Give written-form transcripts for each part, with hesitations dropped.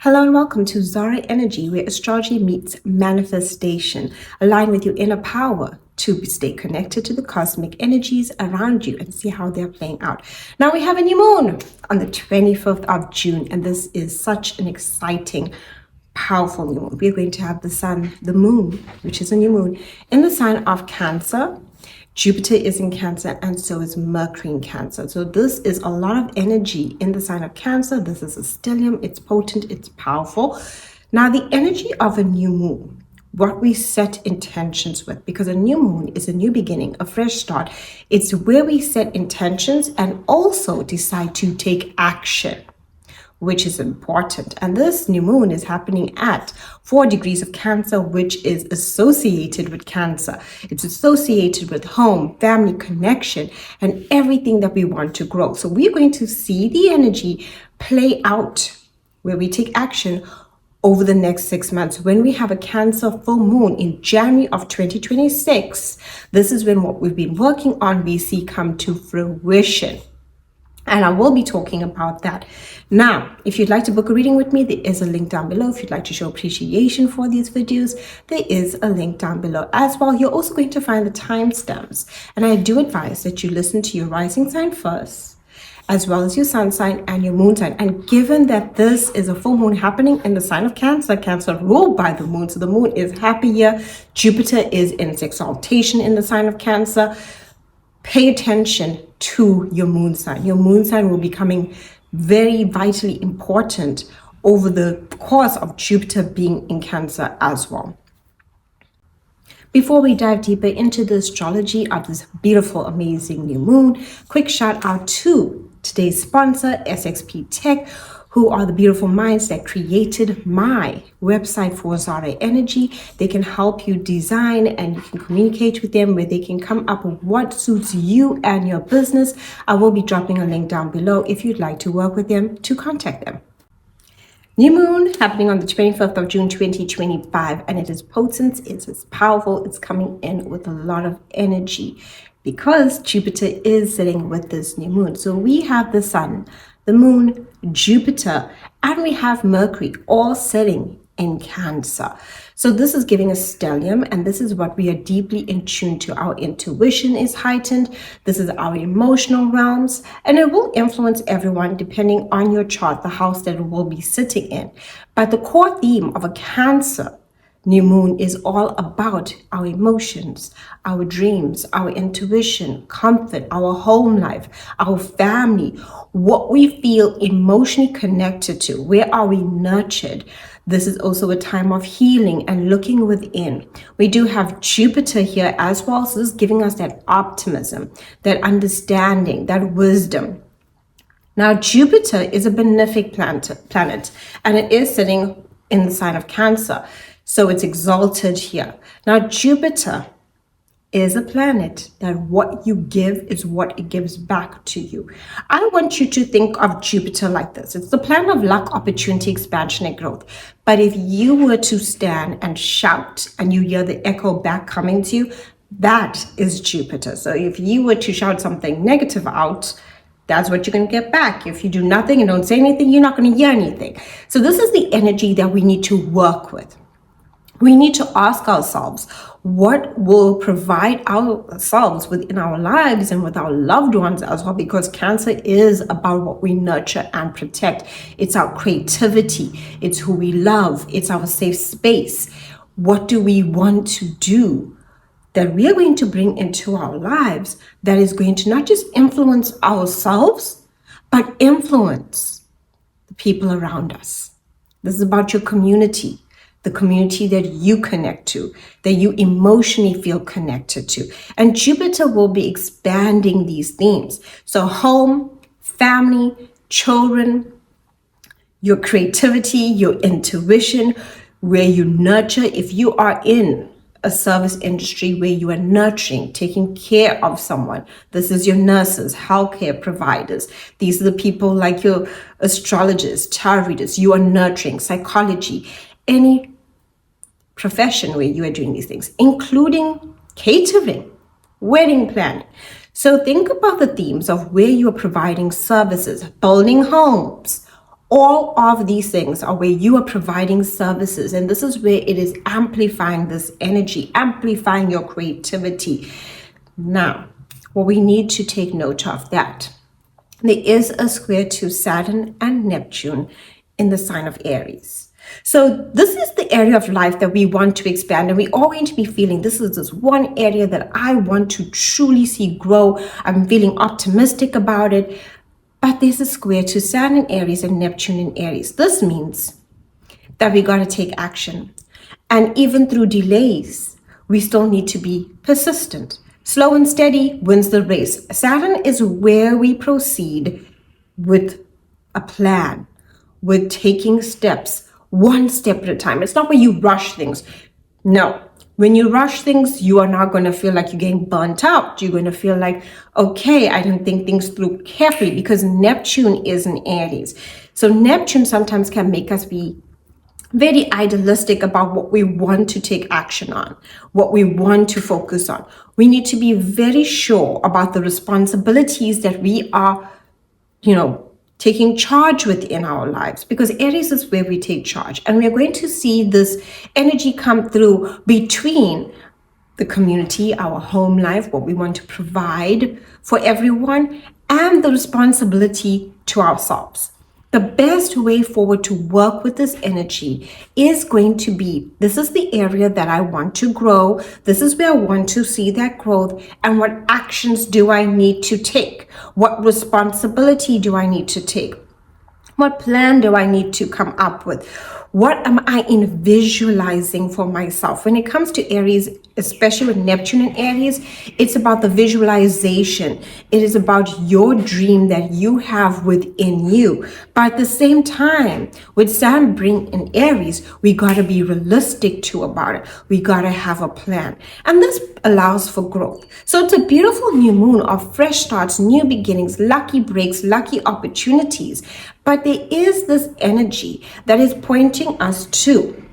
Hello and welcome to Zara Energy, where astrology meets manifestation. Align with your inner power to stay connected to the cosmic energies around you and see how they're playing out. Now we have a new moon on the 25th of June, and this is such an exciting, powerful new moon. We're going to have the sun, the moon, which is a new moon, in the sign of Cancer. Jupiter is in Cancer, and so is Mercury in Cancer. So this is a lot of energy in the sign of Cancer. This is a stellium. It's potent. It's powerful. Now, the energy of a new moon, what we set intentions with, because a new moon is a new beginning, a fresh start. It's where we set intentions and also decide to take action, which is important. And this new moon is happening at 4 degrees of Cancer, which is associated with Cancer. It's associated with home, family, connection, and everything that we want to grow. So we're going to see the energy play out where we take action over the next 6 months. When we have a Cancer full moon in January of 2026, this is when what we've been working on we see come to fruition. And I will be talking about that. Now, if you'd like to book a reading with me, there is a link down below. If you'd like to show appreciation for these videos, there is a link down below as well. You're also going to find the timestamps. And I do advise that you listen to your rising sign first, as well as your sun sign and your moon sign. And given that this is a full moon happening in the sign of Cancer, Cancer ruled by the moon, so the moon is happy here. Jupiter is in its exaltation in the sign of Cancer. Pay attention to your moon sign. Your moon sign will be becoming very vitally important over the course of Jupiter being in Cancer as well. Before we dive deeper into the astrology of this beautiful, amazing new moon, quick shout out to today's sponsor, SXP Tech, who are the beautiful minds that created my website for Zara Energy. They can help you design, and you can communicate with them where they can come up with what suits you and your business. I will be dropping a link down below if you'd like to work with them, to contact them. New moon happening on the 25th of June 2025, and it is potent, it's powerful, it's coming in with a lot of energy because Jupiter is sitting with this new moon. So we have the sun, the moon, Jupiter, and we have Mercury all sitting in Cancer. So this is giving us stellium, and this is what we are deeply in tune to. Our intuition is heightened. This is our emotional realms, and it will influence everyone depending on your chart, the house that it will be sitting in. But the core theme of a Cancer new moon is all about our emotions, our dreams, our intuition, comfort, our home life, our family, what we feel emotionally connected to. Where are we nurtured? This is also a time of healing and looking within. We do have Jupiter here as well, so this is giving us that optimism, that understanding, that wisdom. Now, Jupiter is a benefic planet, and it is sitting in the sign of Cancer. So it's exalted here. Now, Jupiter is a planet that what you give is what it gives back to you. I want you to think of Jupiter like this. It's the planet of luck, opportunity, expansion, and growth. But if you were to stand and shout and you hear the echo back coming to you, that is Jupiter. So if you were to shout something negative out, that's what you're going to get back. If you do nothing and don't say anything, you're not going to hear anything. So this is the energy that we need to work with. We need to ask ourselves, what will provide ourselves within our lives and with our loved ones as well, because Cancer is about what we nurture and protect. It's our creativity. It's who we love. It's our safe space. What do we want to do that we are going to bring into our lives that is going to not just influence ourselves, but influence the people around us? This is about your community. The community that you connect to, that you emotionally feel connected to. And Jupiter will be expanding these themes. So home, family, children, your creativity, your intuition, where you nurture. If you are in a service industry where you are nurturing, taking care of someone, this is your nurses, healthcare providers. These are the people like your astrologers, tarot readers. You are nurturing, psychology, any profession where you are doing these things, including catering, wedding planning. So think about the themes of where you are providing services, building homes, All of these things are where you are providing services, and this is where it is amplifying this energy, amplifying your creativity. Now, what we need to take note of that there is a square to Saturn and Neptune in the sign of Aries. So this is the area of life that we want to expand, and we are going to be feeling this is this one area that I want to truly see grow. I'm feeling optimistic about it. But there's a square to Saturn in Aries and Neptune in Aries. This means that we got to take action. And even through delays, we still need to be persistent. Slow and steady wins the race. Saturn is where we proceed with a plan, with taking steps, one step at a time. It's not where you rush things. No. When you rush things, you are not going to feel like you're getting burnt out. You're going to feel like, okay, I didn't think things through carefully, because Neptune is in Aries. So Neptune sometimes can make us be very idealistic about what we want to take action on, what we want to focus on. We need to be very sure about the responsibilities that we are, taking charge within our lives, because Aries is where we take charge. And we are going to see this energy come through between the community, our home life, what we want to provide for everyone, and the responsibility to ourselves. The best way forward to work with this energy is going to be, this is the area that I want to grow. This is where I want to see that growth. And what actions do I need to take? What responsibility do I need to take? What plan do I need to come up with? What am I visualizing for myself? When it comes to Aries, especially with Neptune and Aries, it's about the visualization. It is about your dream that you have within you. But at the same time, with Saturn being in Aries, we got to be realistic too about it. We got to have a plan. And this allows for growth. So it's a beautiful new moon of fresh starts, new beginnings, lucky breaks, lucky opportunities. But there is this energy that is pointing us to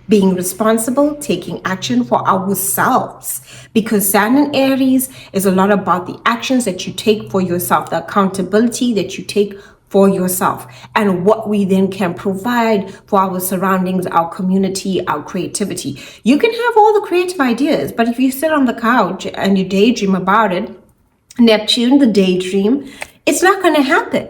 being responsible, taking action for ourselves. Because Saturn in Aries is a lot about the actions that you take for yourself, the accountability that you take for yourself, and what we then can provide for our surroundings, our community, our creativity. You can have all the creative ideas, but if you sit on the couch and you daydream about it, Neptune, the daydream, it's not going to happen.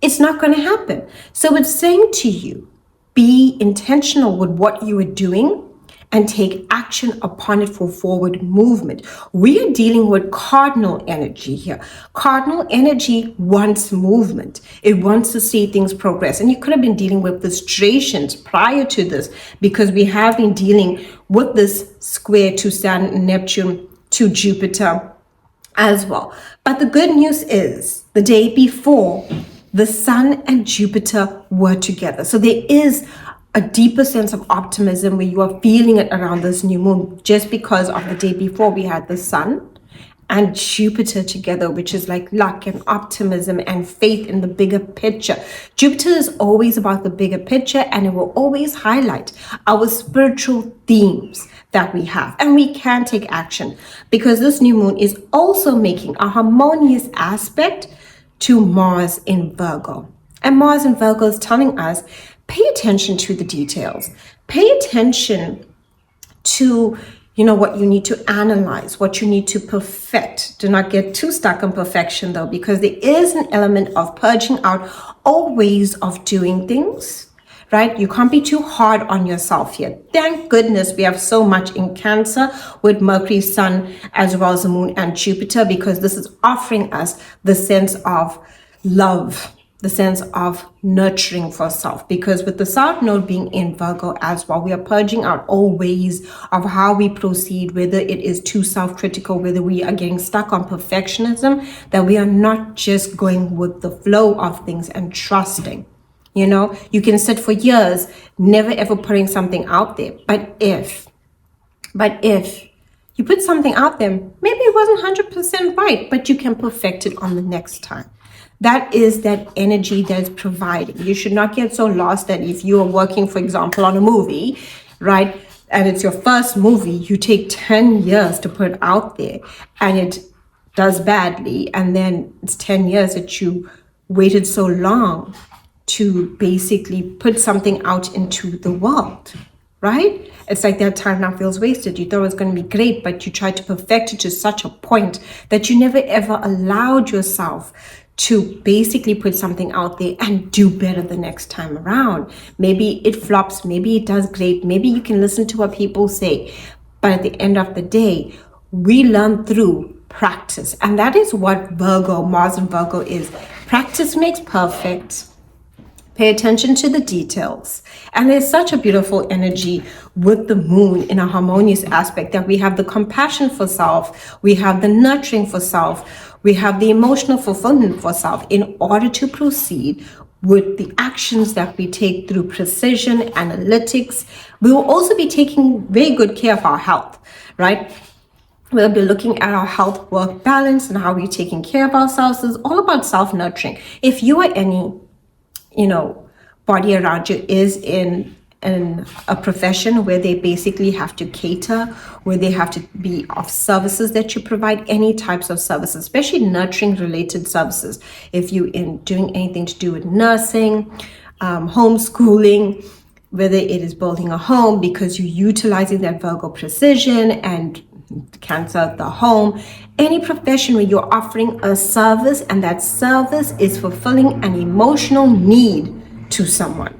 It's not going to happen. So it's saying to you, be intentional with what you are doing and take action upon it for forward movement. We are dealing with cardinal energy here. Cardinal energy wants movement. It wants to see things progress. And you could have been dealing with frustrations prior to this, because we have been dealing with this square to Saturn and Neptune to Jupiter as well. But the good news is the day before, the Sun and Jupiter were together. So there is a deeper sense of optimism where you are feeling it around this new moon, just because of the day before we had the Sun and Jupiter together, which is like luck and optimism and faith in the bigger picture. Jupiter is always about the bigger picture, and it will always highlight our spiritual themes that we have, and we can take action, because this new moon is also making a harmonious aspect to Mars in Virgo. And Mars in Virgo is telling us, pay attention to the details. Pay attention to, what you need to analyze, what you need to perfect. Do not get too stuck on perfection though, because there is an element of purging out old ways of doing things, right? You can't be too hard on yourself here. Thank goodness we have so much in Cancer with Mercury, Sun, as well as the Moon and Jupiter, because this is offering us the sense of love, the sense of nurturing for self. Because with the South Node being in Virgo as well, we are purging out all ways of how we proceed, whether it is too self-critical, whether we are getting stuck on perfectionism, that we are not just going with the flow of things and trusting. You can sit for years, never ever putting something out there. But if you put something out there, maybe it wasn't 100% right, but you can perfect it on the next time. That is that energy that's providing. You should not get so lost that if you are working, for example, on a movie, right, and it's your first movie, you take 10 years to put it out there and it does badly, and then it's 10 years that you waited so long to basically put something out into the world, right? It's like that time now feels wasted. You thought it was going to be great, but you tried to perfect it to such a point that you never ever allowed yourself to basically put something out there and do better the next time around. Maybe it flops, maybe it does great, maybe you can listen to what people say, but at the end of the day, we learn through practice. And that is what Virgo, Mars and Virgo is. Practice makes perfect. Pay attention to the details. And there's such a beautiful energy with the moon in a harmonious aspect that we have the compassion for self, we have the nurturing for self, we have the emotional fulfillment for self in order to proceed with the actions that we take through precision, analytics. We will also be taking very good care of our health, right? We'll be looking at our health work balance and how we're taking care of ourselves. It's all about self-nurturing. If you are any, body around you is in a profession where they basically have to cater, where they have to be of services that you provide, any types of services, especially nurturing related services. If you're doing anything to do with nursing, homeschooling, whether it is building a home because you're utilizing that Virgo precision and Cancer, the home, any profession where you're offering a service and that service is fulfilling an emotional need to someone.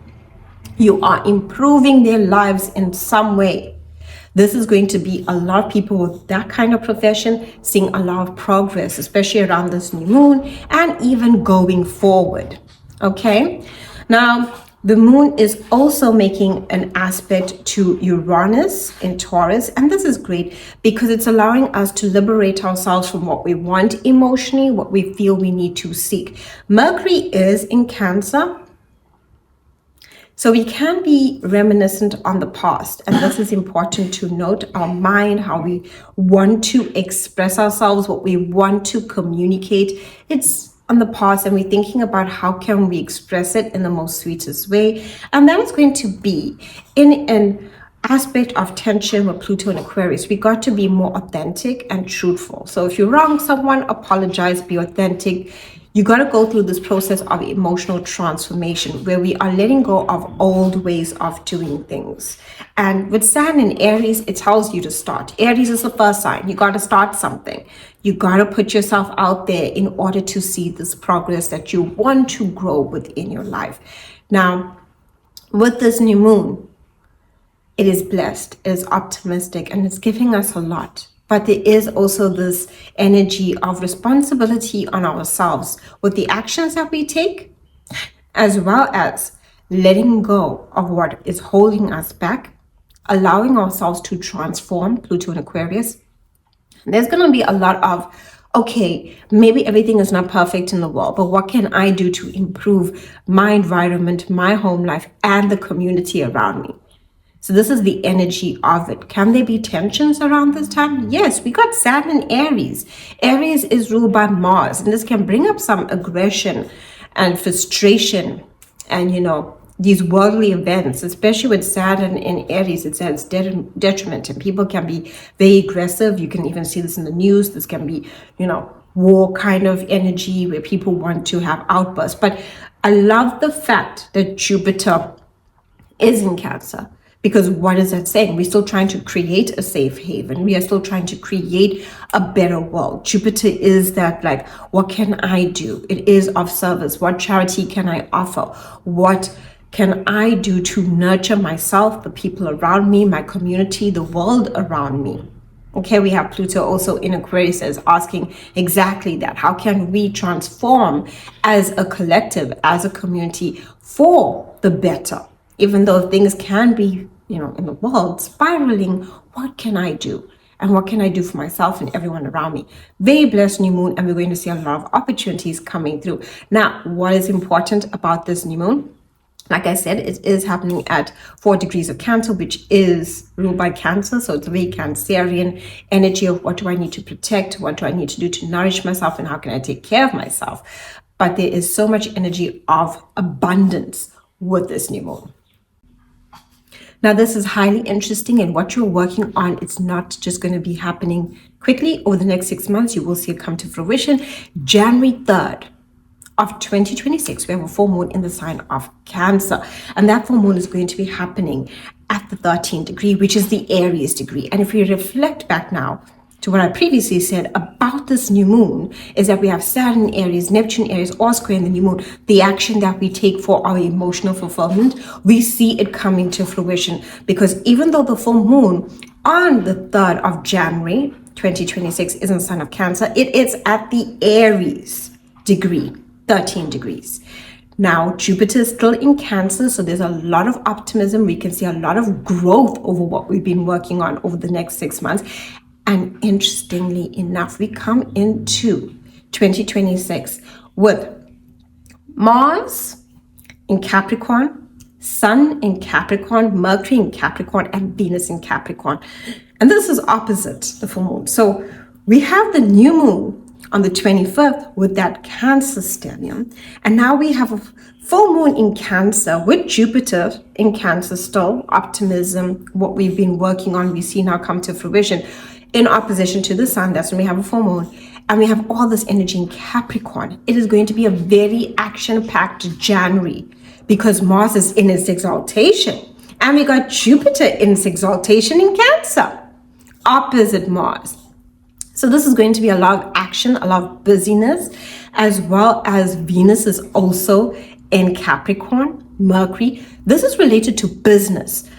You are improving their lives in some way. This is going to be a lot of people with that kind of profession seeing a lot of progress, especially around this new moon and even going forward. Okay, now the moon is also making an aspect to Uranus in Taurus, and this is great because it's allowing us to liberate ourselves from what we want emotionally, what we feel we need to seek. Mercury is in Cancer, so we can be reminiscent on the past, and this is important to note. Our mind, how we want to express ourselves, what we want to communicate, it's on the past, and we're thinking about how can we express it in the most sweetest way. And that is going to be in an aspect of tension with Pluto and Aquarius. We got to be more authentic and truthful. So if you wrong someone, apologize, be authentic. You got to go through this process of emotional transformation where we are letting go of old ways of doing things. And with Saturn in Aries, it tells you to start. Aries is the first sign. You got to start something. You got to put yourself out there in order to see this progress that you want to grow within your life. Now, with this new moon, it is blessed, it is optimistic, and it's giving us a lot. But there is also this energy of responsibility on ourselves with the actions that we take, as well as letting go of what is holding us back, allowing ourselves to transform, Pluto and Aquarius. There's going to be a lot of, okay, maybe everything is not perfect in the world, but what can I do to improve my environment, my home life, and the community around me? So this is the energy of it. Can there be tensions around this time? Yes, we got Saturn in Aries. Aries is ruled by Mars, and this can bring up some aggression and frustration and, these worldly events, especially with Saturn in Aries. It says detriment, and people can be very aggressive. You can even see this in the news. This can be, war kind of energy where people want to have outbursts. But I love the fact that Jupiter is in Cancer. Because what is that saying? We're still trying to create a safe haven. We are still trying to create a better world. Jupiter is that, like, what can I do? It is of service. What charity can I offer? What can I do to nurture myself, the people around me, my community, the world around me? Okay, we have Pluto also in Aquarius as asking exactly that. How can we transform as a collective, as a community for the better? Even though things can be, in the world spiraling, what can I do? And what can I do for myself and everyone around me? Very blessed new moon, and we're going to see a lot of opportunities coming through. Now, what is important about this new moon? Like I said, it is happening at 4 degrees of Cancer, which is ruled by Cancer. So it's a very Cancerian energy of what do I need to protect? What do I need to do to nourish myself? And how can I take care of myself? But there is so much energy of abundance with this new moon. Now, this is highly interesting, and what you're working on, it's not just going to be happening quickly. Over the next 6 months, you will see it come to fruition. January 3rd of 2026, we have a full moon in the sign of Cancer. And that full moon is going to be happening at the 13th degree, which is the Aries degree. And if we reflect back now to what I previously said about this new moon, is that we have Saturn Aries, Neptune Aries, all square in the new moon. The action that we take for our emotional fulfillment, we see it coming to fruition, because even though the full moon on the 3rd of January 2026 is in the sign of Cancer, it is at the Aries degree, 13 degrees. Now, Jupiter is still in Cancer, so there's a lot of optimism. We can see a lot of growth over what we've been working on over the next 6 months. And interestingly enough, we come into 2026 with Mars in Capricorn, Sun in Capricorn, Mercury in Capricorn, and Venus in Capricorn. And this is opposite the full moon. So we have the new moon on the 25th with that Cancer stellium. And now we have a full moon in Cancer with Jupiter in Cancer still. Optimism, what we've been working on, we see now come to fruition in opposition to the sun. That's when we have a full moon. And we have all this energy in Capricorn. It is going to be a very action-packed January because Mars is in its exaltation. And we got Jupiter in its exaltation in Cancer, opposite Mars. So this is going to be a lot of action, a lot of busyness, as well as Venus is also in Capricorn, Mercury. This is related to business.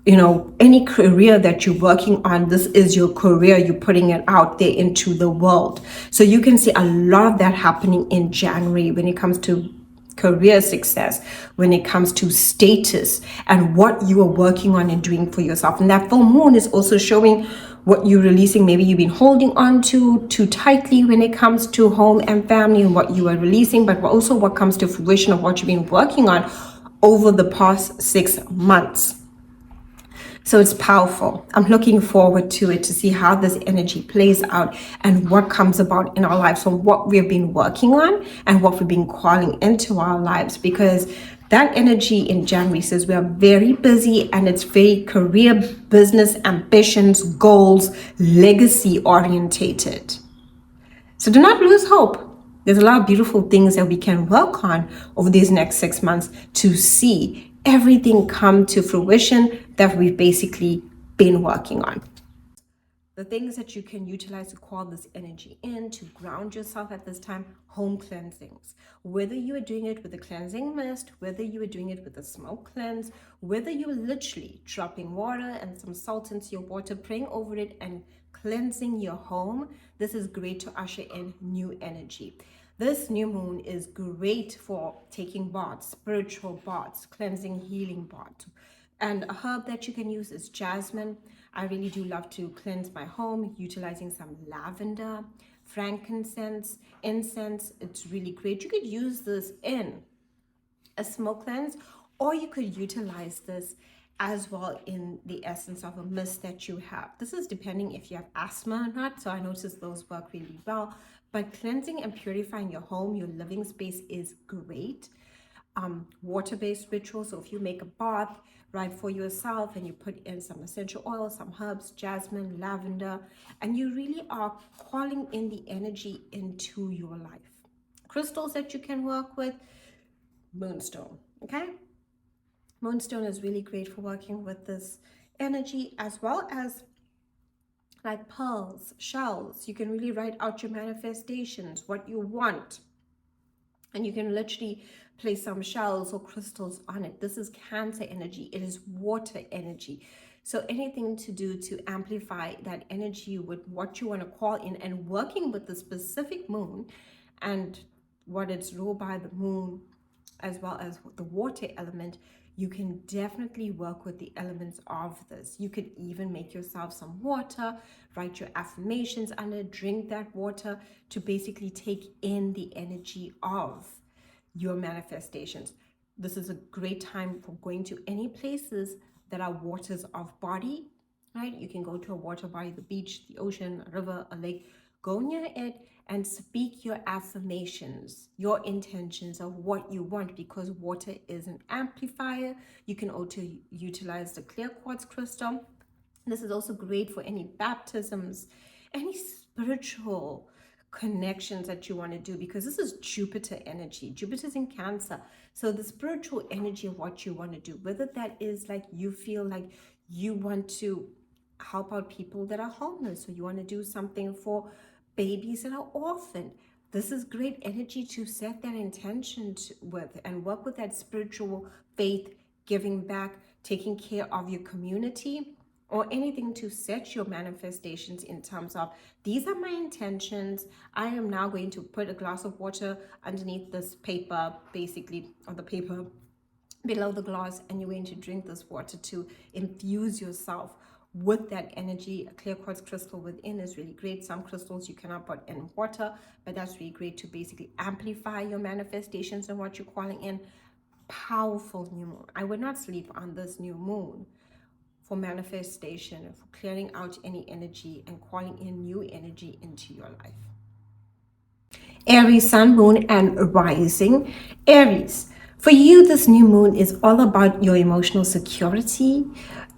You know, any career that you're working on, this is your career. You're putting it out there into the world. So you can see a lot of that happening in January when it comes to career success, when it comes to status and what you are working on and doing for yourself. And that full moon is also showing what you're releasing. Maybe you've been holding on to too tightly when it comes to home and family and what you are releasing, but also what comes to fruition of what you've been working on over the past 6 months. So it's powerful. I'm looking forward to it, to see how this energy plays out and what comes about in our lives from what we've been working on and what we've been calling into our lives, because that energy in January says we are very busy and it's very career, business, ambitions, goals, legacy orientated. So do not lose hope. There's a lot of beautiful things that we can work on over these next 6 months to see everything come to fruition that we've basically been working on. The things that you can utilize to call this energy in, to ground yourself at this time: home cleansings. Whether you are doing it with a cleansing mist, whether you are doing it with a smoke cleanse, whether you are literally dropping water and some salt into your water, praying over it and cleansing your home, this is great to usher in new energy. This new moon is great for taking baths, spiritual baths, cleansing, healing baths. And a herb that you can use is jasmine. I really do love to cleanse my home utilizing some lavender, frankincense, incense. It's really great. You could use this in a smoke cleanse, or you could utilize this as well in the essence of a mist that you have. This is depending if you have asthma or not, so I noticed those work really well. But cleansing and purifying your home, your living space, is great. Water-based rituals. So if you make a bath right for yourself and you put in some essential oil, some herbs, jasmine, lavender, and you really are calling in the energy into your life. Crystals that you can work with: moonstone. Okay, moonstone is really great for working with this energy, as well as like pearls, shells. You can really write out your manifestations, what you want, and you can literally place some shells or crystals on it. This is Cancer energy. It is water energy. So anything to do to amplify that energy with what you want to call in, and working with the specific moon and what it's ruled by, the moon, as well as the water element, you can definitely work with the elements of this. You could even make yourself some water, write your affirmations under, drink that water to basically take in the energy of your manifestations. This is a great time for going to any places that are waters of body, right? You can go to a water body, the beach, the ocean, a river, a lake. Go near it and speak your affirmations, your intentions of what you want, because water is an amplifier. You can also utilize the clear quartz crystal. This is also great for any baptisms, any spiritual connections that you want to do, because this is Jupiter energy. Jupiter's in Cancer. So the spiritual energy of what you want to do, whether that is like you feel like you want to help out people that are homeless, or you want to do something for babies that are orphaned. This is great energy to set that intention with and work with that spiritual faith, giving back, taking care of your community, or anything to set your manifestations in terms of, these are my intentions. I am now going to put a glass of water underneath this paper, basically, or the paper below the glass, and you're going to drink this water to infuse yourself with that energy. A clear quartz crystal within is really great. Some crystals you cannot put in water, but that's really great to basically amplify your manifestations and what you're calling in. Powerful new moon. I would not sleep on this new moon for manifestation, for clearing out any energy and calling in new energy into your life. Aries, sun, moon, and rising. Aries, for you, this new moon is all about your emotional security,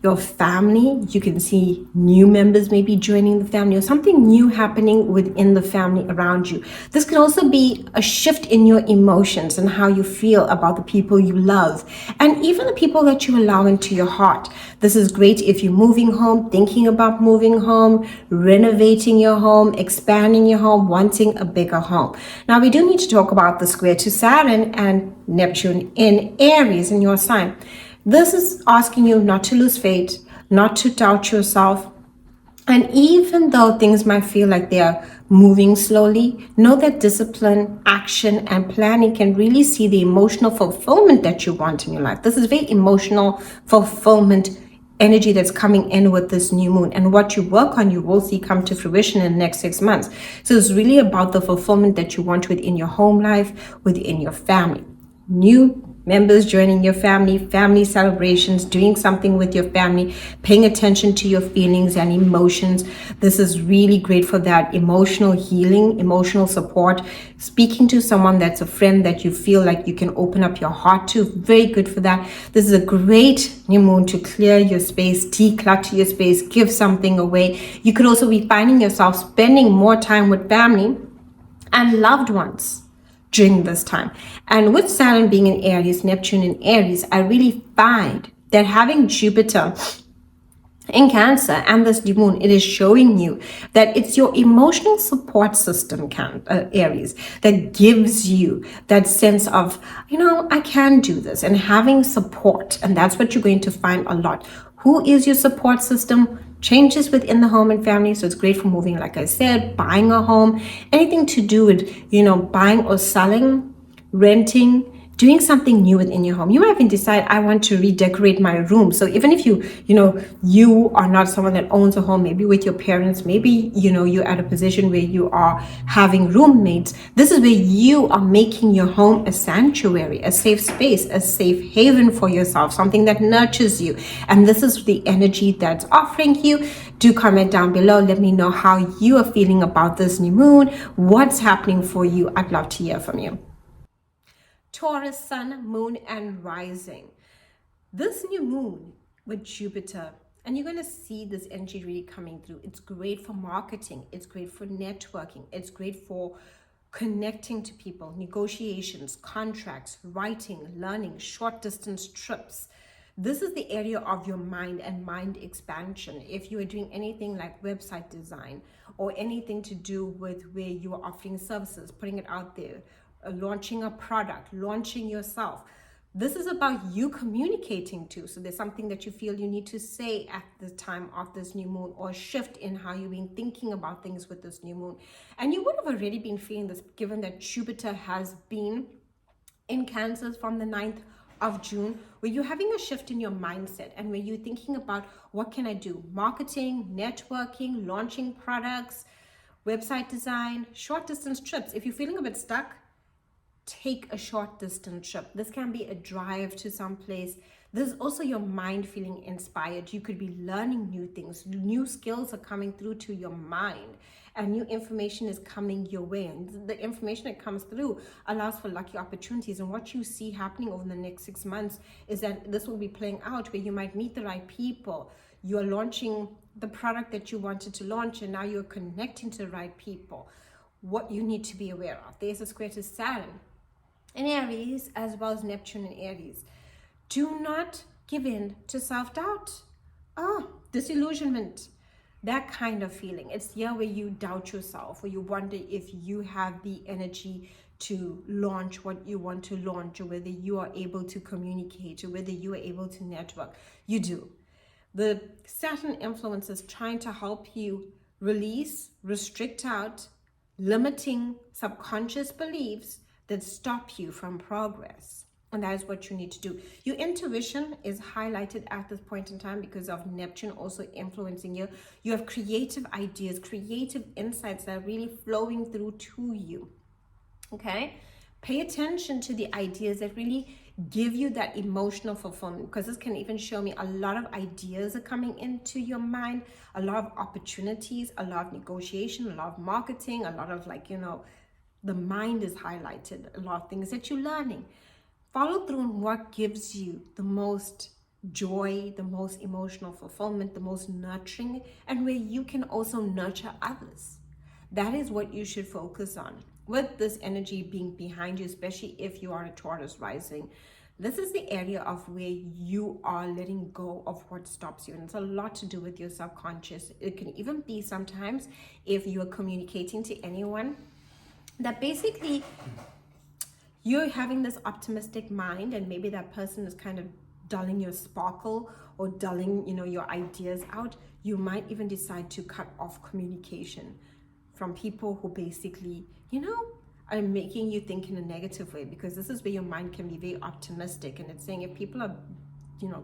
your family. You can see new members maybe joining the family, or something new happening within the family around you. This can also be a shift in your emotions and how you feel about the people you love, and even the people that you allow into your heart. This is great if you're moving home, thinking about moving home, renovating your home, expanding your home, wanting a bigger home. Now, we do need to talk about the square to Saturn and Neptune in Aries in your sign. This is asking you not to lose faith, not to doubt yourself. And even though things might feel like they are moving slowly, know that discipline, action, and planning can really see the emotional fulfillment that you want in your life. This is very emotional fulfillment energy that's coming in with this new moon. And what you work on, you will see come to fruition in the next 6 months. So it's really about the fulfillment that you want within your home life, within your family. New members joining your family, family celebrations, doing something with your family, paying attention to your feelings and emotions. This is really great for that emotional healing, emotional support, speaking to someone that's a friend that you feel like you can open up your heart to. Very good for that. This is a great new moon to clear your space, declutter your space, give something away. You could also be finding yourself spending more time with family and loved ones during this time. And with Saturn being in Aries, Neptune in Aries, I really find that having Jupiter in Cancer and this new moon, it is showing you that it's your emotional support system, Aries, that gives you that sense of, I can do this, and having support. And that's what you're going to find a lot. Who is your support system? Changes within the home and family. So it's great for moving, like I said, buying a home, anything to do with, buying or selling, renting, doing something new within your home. You might even decide, I want to redecorate my room. So even if you are not someone that owns a home, maybe with your parents, maybe, you're at a position where you are having roommates. This is where you are making your home a sanctuary, a safe space, a safe haven for yourself, something that nurtures you. And this is the energy that's offering you. Do comment down below. Let me know how you are feeling about this new moon. What's happening for you? I'd love to hear from you. Taurus, sun, moon, and rising. This new moon with Jupiter, and you're going to see this energy really coming through. It's great for marketing. It's great for networking. It's great for connecting to people, negotiations, contracts, writing, learning, short distance trips. This is the area of your mind and mind expansion. If you are doing anything like website design or anything to do with where you are offering services, putting it out there, launching a product, launching yourself. This is about you communicating too. So there's something that you feel you need to say at the time of this new moon, or a shift in how you've been thinking about things with this new moon. And you would have already been feeling this, given that Jupiter has been in Cancer from the 9th of June, where you're having a shift in your mindset and where you're thinking about, what can I do? Marketing, networking, launching products, website design, short distance trips. If you're feeling a bit stuck, take a short distance trip. This can be a drive to some place. This is also your mind feeling inspired. You could be learning new things. New skills are coming through to your mind, and new information is coming your way. And the information that comes through allows for lucky opportunities. And what you see happening over the next 6 months is that this will be playing out, where you might meet the right people. You are launching the product that you wanted to launch, and now you're connecting to the right people. what you need to be aware of. There's a square to Saturn in Aries as well as Neptune in Aries. Do not give in to self-doubt. Disillusionment, that kind of feeling. It's here where you doubt yourself, or you wonder if you have the energy to launch what you want to launch, or whether you are able to communicate, or whether you are able to network. You do. The Saturn influence is trying to help you release, restrict out, limiting subconscious beliefs that stop you from progress. And that is what you need to do. Your intuition is highlighted at this point in time because of Neptune also influencing you. You have creative ideas, creative insights that are really flowing through to you. Okay? Pay attention to the ideas that really give you that emotional fulfillment, because this can even show me a lot of ideas are coming into your mind, a lot of opportunities, a lot of negotiation, a lot of marketing, a lot of the mind is highlighted, a lot of things that you're learning. Follow through on what gives you the most joy, the most emotional fulfillment, the most nurturing, and where you can also nurture others. That is what you should focus on. With this energy being behind you, especially if you are a Taurus rising, this is the area of where you are letting go of what stops you. And it's a lot to do with your subconscious. It can even be sometimes if you are communicating to anyone that basically you're having this optimistic mind, and maybe that person is kind of dulling your sparkle or dulling, your ideas out. You might even decide to cut off communication from people who basically, are making you think in a negative way, because this is where your mind can be very optimistic, and it's saying if people are,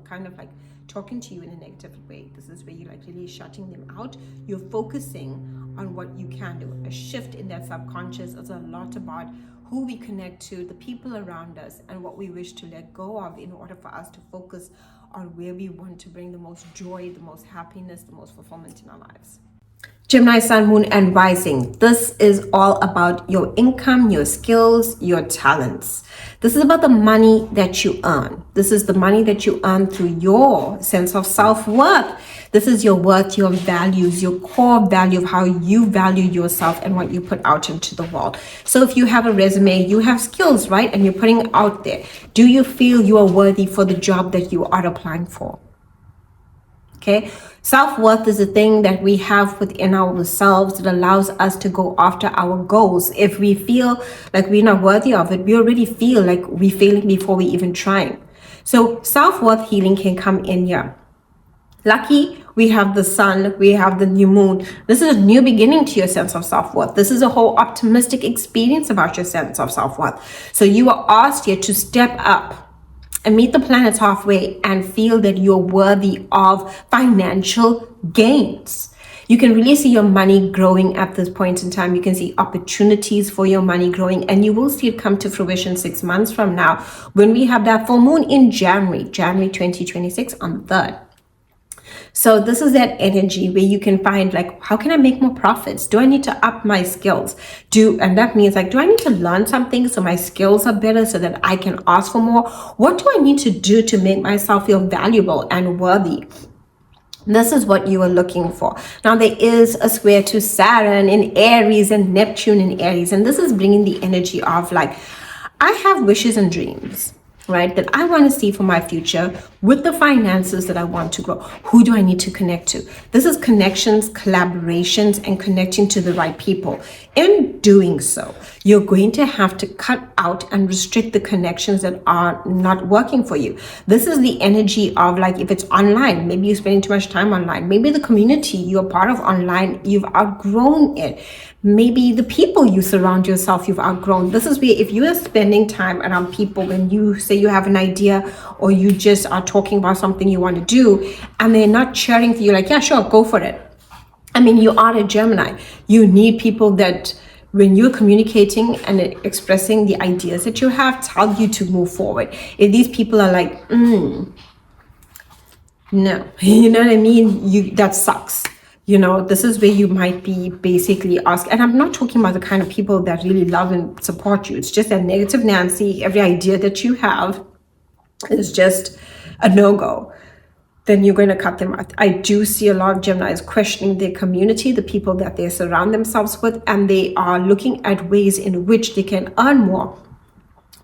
kind of like talking to you in a negative way, this is where you're like really shutting them out. You're focusing on what you can do. A shift in that subconscious is a lot about who we connect to, the people around us, and what we wish to let go of in order for us to focus on where we want to bring the most joy, the most happiness, the most fulfillment in our lives. Gemini, Sun, Moon, and Rising. This is all about your income, your skills, your talents. This is about the money that you earn. This is the money that you earn through your sense of self-worth. This is your worth, your values, your core value of how you value yourself and what you put out into the world. So if you have a resume, you have skills, right? And you're putting it out there. Do you feel you are worthy for the job that you are applying for? Okay, self-worth is a thing that we have within ourselves that allows us to go after our goals. If we feel like we're not worthy of it, we already feel like we're failing before we even try. So self-worth healing can come in here. Lucky, we have the sun, we have the new moon. This is a new beginning to your sense of self-worth. This is a whole optimistic experience about your sense of self-worth. So you are asked here to step up and meet the planets halfway and feel that you're worthy of financial gains. You can really see your money growing at this point in time. You can see opportunities for your money growing, and you will see it come to fruition 6 months from now when we have that full moon in January 2026 on the 3rd. So this is that energy where you can find like, how can I make more profits? Do I need to up my skills? And that means like, do I need to learn something so my skills are better so that I can ask for more? What do I need to do to make myself feel valuable and worthy? This is what you are looking for. Now there is a square to Saturn in Aries and Neptune in Aries. And this is bringing the energy of like, I have wishes and dreams, right, that I want to see for my future with the finances that I want to grow. Who do I need to connect to? This is connections, collaborations, and connecting to the right people. In doing so, you're going to have to cut out and restrict the connections that are not working for you. This is the energy of like, if it's online, maybe you're spending too much time online. Maybe the community you're part of online, you've outgrown it. Maybe the people you surround yourself, you've outgrown. This is where if you are spending time around people, when you say you have an idea or you just are talking about something you want to do and they're not cheering for you, like, yeah, sure, go for it. I mean, you are a Gemini. You need people that when you're communicating and expressing the ideas that you have, tell you to move forward. If these people are like, no, you know what I mean? That sucks. You know, this is where you might be basically asked, and I'm not talking about the kind of people that really love and support you. It's just that negative Nancy, every idea that you have is just a no-go. then you're going to cut them out. I do see a lot of Geminis questioning their community, the people that they surround themselves with, and they are looking at ways in which they can earn more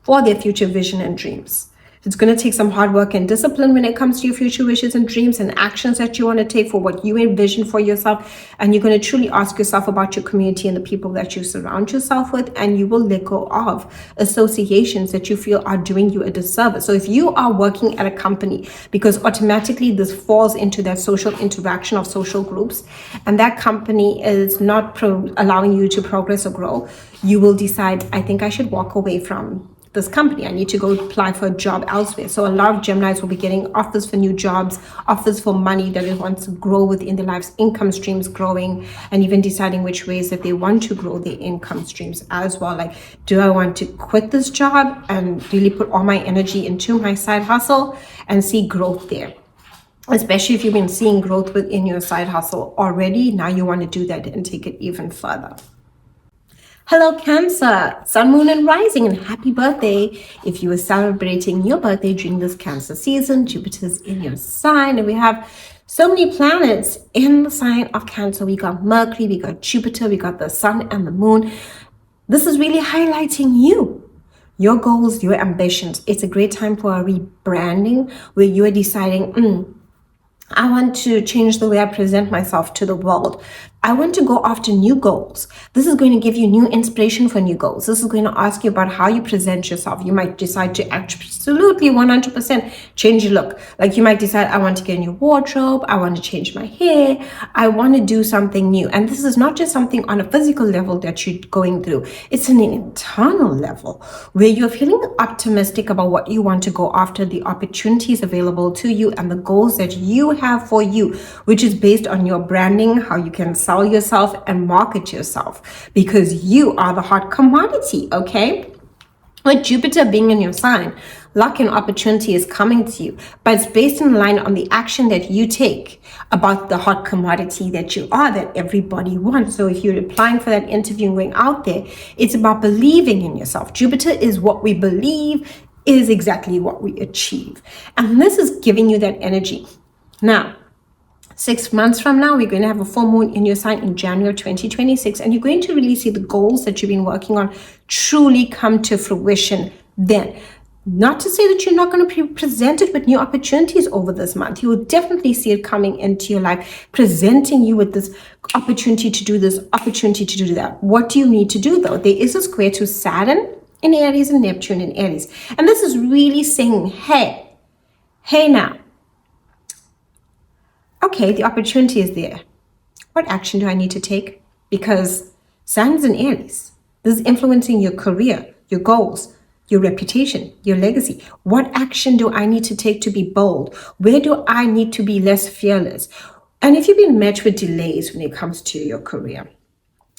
for their future vision and dreams. It's going to take some hard work and discipline when it comes to your future wishes and dreams and actions that you want to take for what you envision for yourself. And you're going to truly ask yourself about your community and the people that you surround yourself with. And you will let go of associations that you feel are doing you a disservice. So if you are working at a company, because automatically this falls into that social interaction of social groups, and that company is not allowing you to progress or grow, you will decide, I think I should walk away from this company. I need to go apply for a job elsewhere. So a lot of Geminis will be getting offers for new jobs, offers for money that it wants to grow within their lives, income streams growing, and even deciding which ways that they want to grow their income streams as well. Like, do I want to quit this job and really put all my energy into my side hustle and see growth there? Especially if you've been seeing growth within your side hustle already, now you want to do that and take it even further. Hello Cancer, Sun, Moon and Rising, and happy birthday. If you were celebrating your birthday during this Cancer season, Jupiter's in your sign, and we have so many planets in the sign of Cancer. We got Mercury, we got Jupiter, we got the Sun and the Moon. This is really highlighting you, your goals, your ambitions. It's a great time for a rebranding where you are deciding, I want to change the way I present myself to the world. I want to go after new goals. This is going to give you new inspiration for new goals. This is going to ask you about how you present yourself. You might decide to absolutely 100% change your look. Like you might decide, I want to get a new wardrobe. I want to change my hair. I want to do something new. And this is not just something on a physical level that you're going through. It's an internal level where you're feeling optimistic about what you want to go after, the opportunities available to you, and the goals that you have for you, which is based on your branding, how you can sell yourself and market yourself, because you are the hot commodity. Okay, with Jupiter being in your sign, luck and opportunity is coming to you, but it's based in line on the action that you take about the hot commodity that you are, that everybody wants. So if you're applying for that interview and going out there, it's about believing in yourself. Jupiter is what we believe is exactly what we achieve, and this is giving you that energy. Now, 6 months from now, we're going to have a full moon in your sign in January 2026, and you're going to really see the goals that you've been working on truly come to fruition then. Not to say that you're not going to be presented with new opportunities over this month. You will definitely see it coming into your life, presenting you with this opportunity to do this, opportunity to do that. What do you need to do though? There is a square to Saturn in Aries and Neptune in Aries. And this is really saying, hey now, okay, the opportunity is there. What action do I need to take? Because Saturn's in Aries. This is influencing your career, your goals, your reputation, your legacy. What action do I need to take to be bold? Where do I need to be less fearless? And if you've been met with delays when it comes to your career,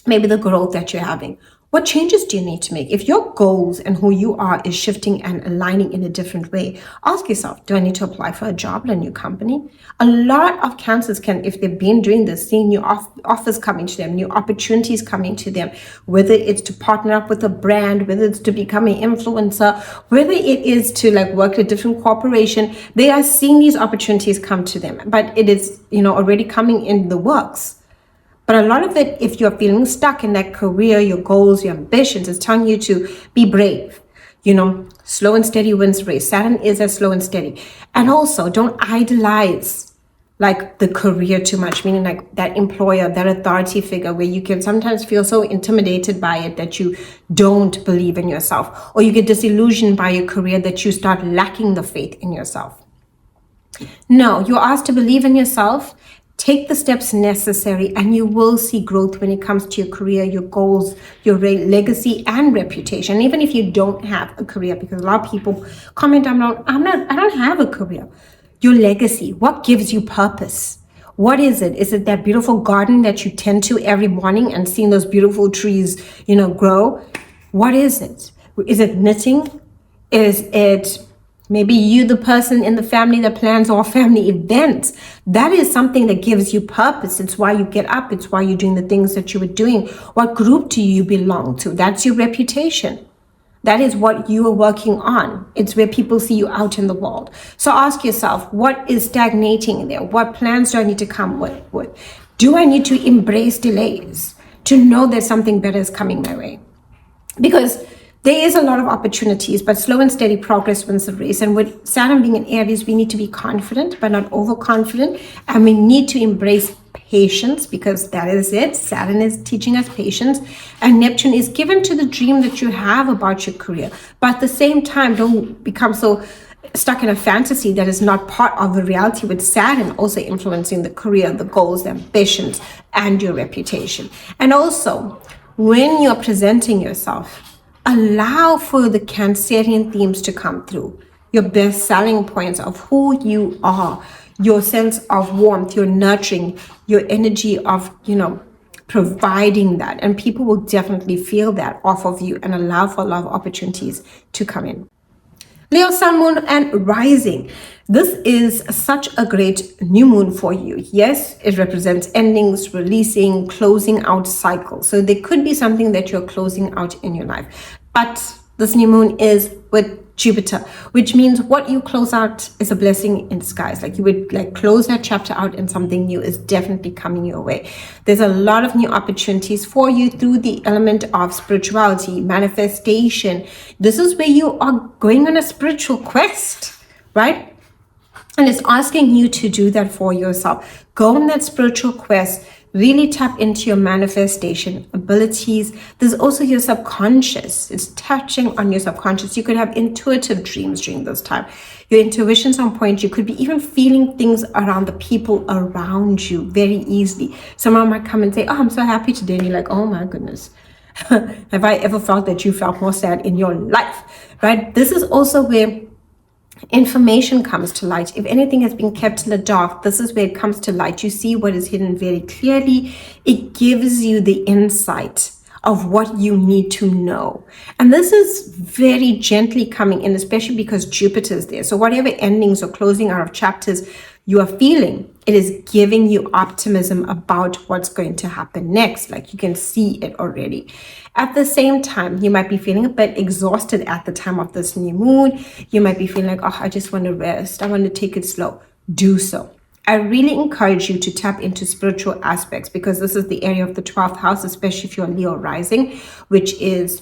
maybe the growth that you're having, what changes do you need to make? If your goals and who you are is shifting and aligning in a different way, ask yourself, do I need to apply for a job in a new company? A lot of Cancers can, if they've been doing this, seeing new offers coming to them, new opportunities coming to them, whether it's to partner up with a brand, whether it's to become an influencer, whether it is to like work at a different corporation, they are seeing these opportunities come to them, but it is, already coming in the works. But a lot of it, if you're feeling stuck in that career, your goals, your ambitions, is telling you to be brave. Slow and steady wins race. Saturn is as slow and steady. And also, don't idolize like the career too much, meaning like that employer, that authority figure, where you can sometimes feel so intimidated by it that you don't believe in yourself, or you get disillusioned by your career that you start lacking the faith in yourself. No, you're asked to believe in yourself. Take the steps necessary, and you will see growth when it comes to your career, your goals, your legacy and reputation. Even if you don't have a career, because a lot of people comment, I don't have a career. Your legacy, what gives you purpose? What is it? Is it that beautiful garden that you tend to every morning and seeing those beautiful trees, grow? What is it? Is it knitting? Is it maybe you, the person in the family that plans all family events? That is something that gives you purpose. It's why you get up. It's why you're doing the things that you were doing. What group do you belong to? That's your reputation. That is what you are working on. It's where people see you out in the world. So ask yourself, what is stagnating there? What plans do I need to come with? Do I need to embrace delays to know that something better is coming my way? Because there is a lot of opportunities, but slow and steady progress wins the race. And with Saturn being in Aries, we need to be confident, but not overconfident. And we need to embrace patience, because that is it. Saturn is teaching us patience. And Neptune is given to the dream that you have about your career. But at the same time, don't become so stuck in a fantasy that is not part of the reality, with Saturn also influencing the career, the goals, the ambitions, and your reputation. And also, when you're presenting yourself, allow for the Cancerian themes to come through. Your best selling points of who you are, your sense of warmth, your nurturing, your energy of, providing that. And people will definitely feel that off of you and allow for a lot of opportunities to come in. Leo, Sun, Moon, and Rising. This is such a great new moon for you. Yes, it represents endings, releasing, closing out cycles. So there could be something that you're closing out in your life. But this new moon is with Jupiter, which means what you close out is a blessing in disguise. Like you would close that chapter out and something new is definitely coming your way. There's a lot of new opportunities for you through the element of spirituality, manifestation. This is where you are going on a spiritual quest, right? And it's asking you to do that for yourself. Go on that spiritual quest. Really tap into your manifestation abilities. There's also your subconscious. It's touching on your subconscious. You could have intuitive dreams during this time. Your intuition's on point. You could be even feeling things around the people around you very easily. Someone might come and say, oh, I'm so happy today. And you're like, oh my goodness. Have I ever felt that you felt more sad in your life, right? This is also where information comes to light. If anything has been kept in the dark, this is where it comes to light. You see what is hidden very clearly. It gives you the insight of what you need to know. And this is very gently coming in, especially because Jupiter is there. So whatever endings or closing out of chapters you are feeling, it is giving you optimism about what's going to happen next. Like you can see it already. At the same time, you might be feeling a bit exhausted at the time of this new moon. You might be feeling like, oh, I just want to rest. I want to take it slow. Do so. I really encourage you to tap into spiritual aspects, because this is the area of the 12th house, especially if you're Leo rising, which is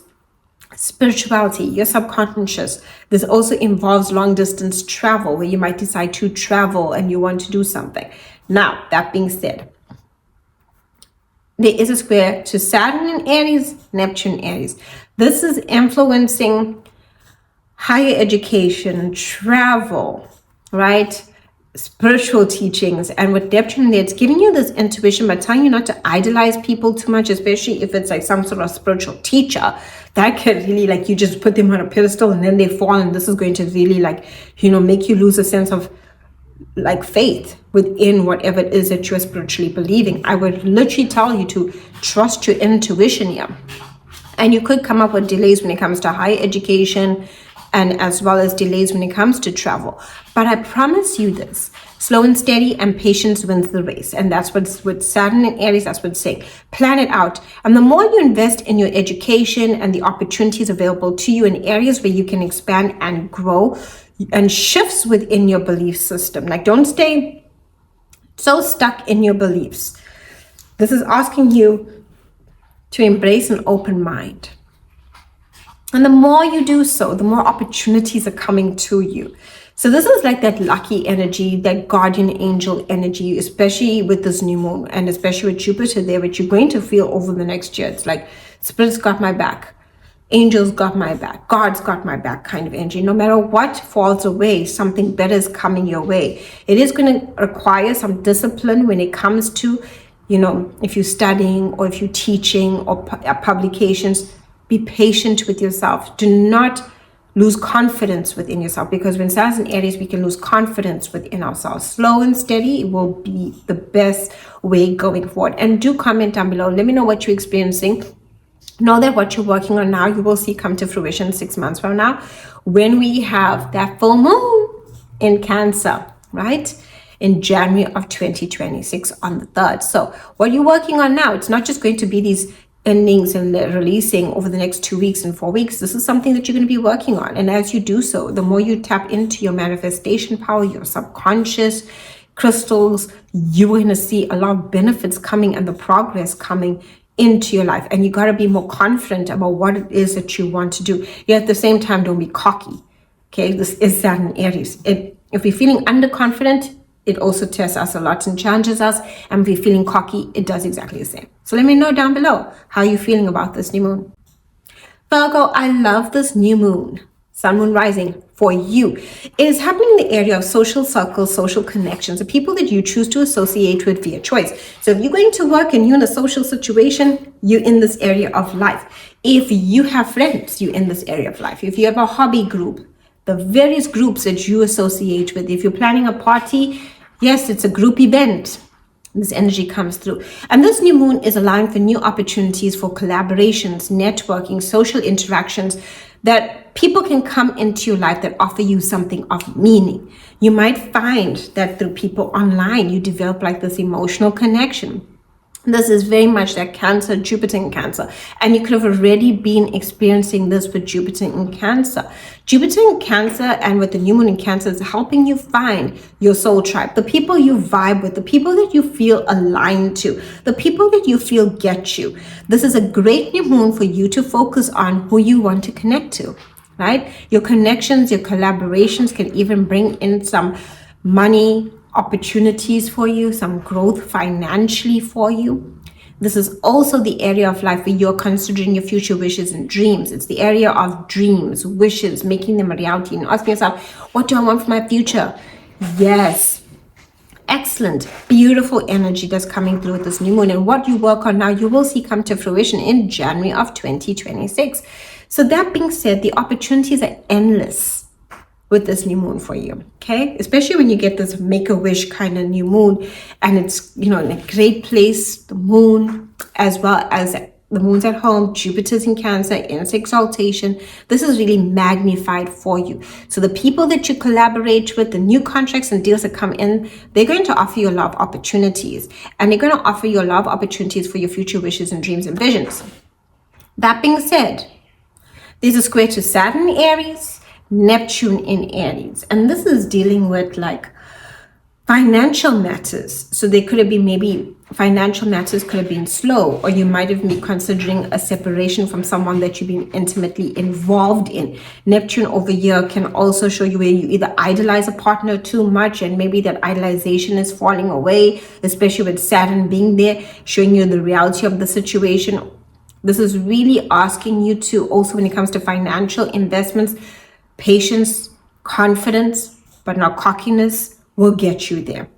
spirituality, your subconscious. This also involves long distance travel, where you might decide to travel and you want to do something. Now, that being said, there is a square to Saturn in Aries, Neptune Aries. This is influencing higher education, travel, right? Spiritual teachings. And with Neptune there, it's giving you this intuition, but telling you not to idolize people too much, especially if it's like some sort of spiritual teacher. That could really, like, you just put them on a pedestal and then they fall, and this is going to really, like, make you lose a sense of like faith within whatever it is that you're spiritually believing. I would literally tell you to trust your intuition here. And you could come up with delays when it comes to higher education, and as well as delays when it comes to travel. But I promise you this, slow and steady and patience wins the race. And that's what's with Saturn and Aries, that's what it's saying. Plan it out. And the more you invest in your education and the opportunities available to you in areas where you can expand and grow, and shifts within your belief system. Like, don't stay so stuck in your beliefs. This is asking you to embrace an open mind. And the more you do so, the more opportunities are coming to you. So this is like that lucky energy, that guardian angel energy, especially with this new moon, and especially with Jupiter there, which you're going to feel over the next year. It's like, Spirit's got my back. Angels got my back. God's got my back kind of energy. No matter what falls away, something better is coming your way. It is going to require some discipline when it comes to, if you're studying or if you're teaching or publications. Be patient with yourself. Do not lose confidence within yourself, because when Saturn in Aries, we can lose confidence within ourselves. Slow and steady will be the best way going forward. And do comment down below. Let me know what you're experiencing. Know that what you're working on now, you will see come to fruition 6 months from now, when we have that full moon in Cancer, right? In January of 2026 on the 3rd. So what you're working on now, it's not just going to be these endings and releasing over the next 2 weeks and 4 weeks. This is something that you're going to be working on. And as you do so, the more you tap into your manifestation power, your subconscious crystals, you're going to see a lot of benefits coming and the progress coming into your life. And you got to be more confident about what it is that you want to do. Yet at the same time, don't be cocky. Okay, this is Saturn Aries. If you're feeling underconfident, it also tests us a lot and challenges us. And if you're feeling cocky, it does exactly the same. So let me know down below how you're feeling about this new moon. Virgo, I love this new moon, sun, moon, rising for you. It is happening in the area of social circles, social connections, the people that you choose to associate with via choice. So if you're going to work and you're in a social situation, you're in this area of life. If you have friends, you're in this area of life. If you have a hobby group, the various groups that you associate with. If you're planning a party, yes, it's a group event. This energy comes through. And this new moon is allowing for new opportunities for collaborations, networking, social interactions, that people can come into your life that offer you something of meaning. You might find that through people online, you develop like this emotional connection. This is very much that Cancer, Jupiter in Cancer. And you could have already been experiencing this with Jupiter in Cancer. Jupiter in Cancer and with the new moon in Cancer is helping you find your soul tribe, the people you vibe with, the people that you feel aligned to, the people that you feel get you. This is a great new moon for you to focus on who you want to connect to, right? Your connections, your collaborations can even bring in some money, opportunities for you, some growth financially for you. This is also the area of life where you're considering your future wishes and dreams. It's the area of dreams, wishes, making them a reality, and asking yourself, what do I want for my future? Yes. Excellent, beautiful energy that's coming through with this new moon. And what you work on now, you will see come to fruition in January of 2026. So that being said, the opportunities are endless with this new moon for you, okay? Especially when you get this make-a-wish kind of new moon, and it's, in a great place, the moon, as well as the moon's at home, Jupiter's in Cancer, in its exaltation. This is really magnified for you. So the people that you collaborate with, the new contracts and deals that come in, they're going to offer you a lot of opportunities, and they're going to offer you a lot of opportunities for your future wishes and dreams and visions. That being said, there's a square to Saturn Aries, Neptune in Aries, and this is dealing with like financial matters. So there could have been maybe financial matters could have been slow, or you might have been considering a separation from someone that you've been intimately involved in. Neptune over here can also show you where you either idolize a partner too much, and maybe that idolization is falling away, especially with Saturn being there, showing you the reality of the situation. This is really asking you to also, when it comes to financial investments, patience, confidence, but not cockiness will get you there.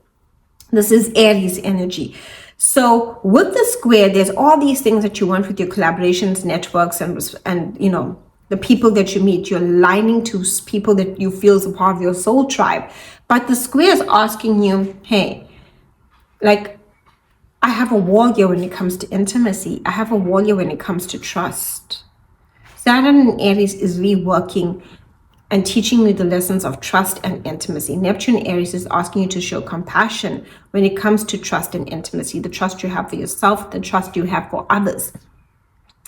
This is Aries energy. So with the square, there's all these things that you want with your collaborations, networks, and the people that you meet. You're aligning to people that you feel is a part of your soul tribe. But the square is asking you, hey, like, I have a wall here when it comes to intimacy. I have a wall here when it comes to trust. Saturn in Aries is reworking and teaching you the lessons of trust and intimacy. Neptune Aries is asking you to show compassion when it comes to trust and intimacy, the trust you have for yourself, the trust you have for others.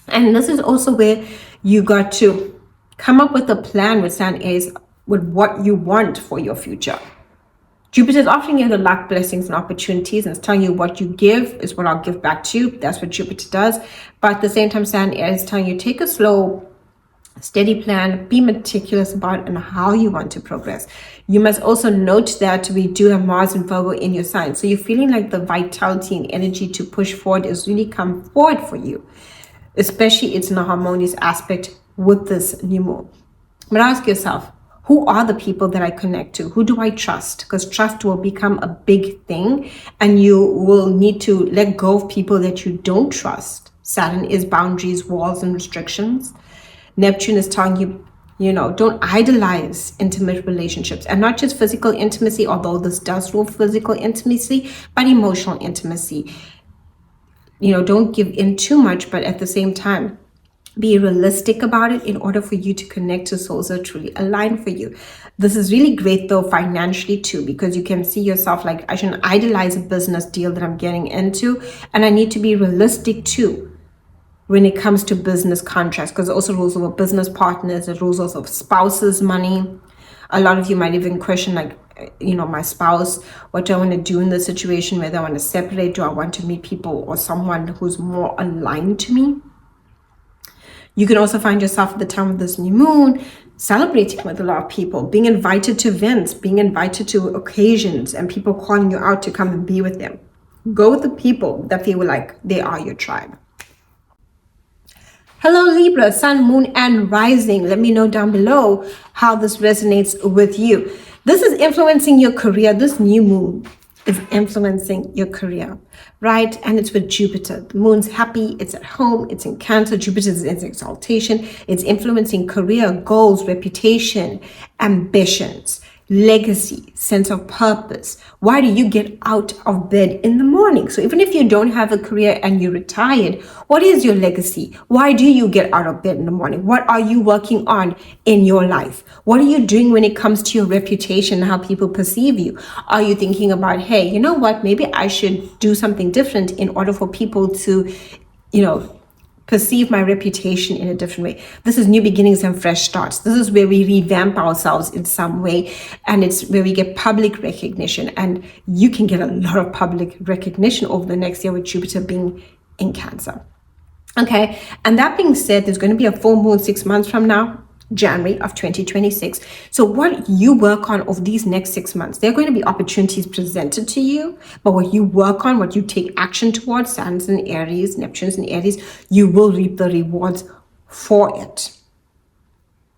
And this is also where you got to come up with a plan with Saturn Aries with what you want for your future. Jupiter is offering you the luck, blessings, and opportunities, and it's telling you what you give is what I'll give back to you. That's what Jupiter does. But at the same time, Saturn Aries is telling you, take a slow, steady plan, be meticulous about and how you want to progress. You must also note that we do have Mars and Virgo in your sign. So you're feeling like the vitality and energy to push forward is really come forward for you. Especially it's in a harmonious aspect with this new moon. But ask yourself, who are the people that I connect to? Who do I trust? Because trust will become a big thing, and you will need to let go of people that you don't trust. Saturn is boundaries, walls, and restrictions. Neptune is telling you, don't idolize intimate relationships, and not just physical intimacy, although this does rule physical intimacy, but emotional intimacy. Don't give in too much, but at the same time, be realistic about it in order for you to connect to souls that are truly aligned for you. This is really great though financially too, because you can see yourself like, I shouldn't idolize a business deal that I'm getting into, and I need to be realistic too. when it comes to business contracts, because it also rules over business partners, it rules also of spouses' money. A lot of you might even question, like, my spouse, what do I want to do in this situation? Whether I want to separate, do I want to meet people or someone who's more aligned to me? You can also find yourself at the time of this new moon celebrating with a lot of people, being invited to events, being invited to occasions, and people calling you out to come and be with them. Go with the people that feel like they are your tribe. Hello Libra, Sun, Moon, and Rising. Let me know down below how this resonates with you. This is influencing your career. This new moon is influencing your career, right? And it's with Jupiter. The moon's happy, it's at home, it's in Cancer. Jupiter is in exaltation. It's influencing career, goals, reputation, ambitions, legacy, sense of purpose. Why do you get out of bed in the morning? So even if you don't have a career and you're retired, what is your legacy? Why do you get out of bed in the morning? What are you working on in your life? What are you doing when it comes to your reputation and how people perceive you? Are you thinking about, hey, you know what, maybe I should do something different in order for people to, perceive my reputation in a different way? This is new beginnings and fresh starts. This is where we revamp ourselves in some way, and it's where we get public recognition, and you can get a lot of public recognition over the next year with Jupiter being in Cancer. Okay, and that being said, there's going to be a full moon 6 months from now, January of 2026. So what you work on over these next 6 months, there are going to be opportunities presented to you, but what you work on, what you take action towards, Saturn's in Aries, Neptune's in Aries, you will reap the rewards for it.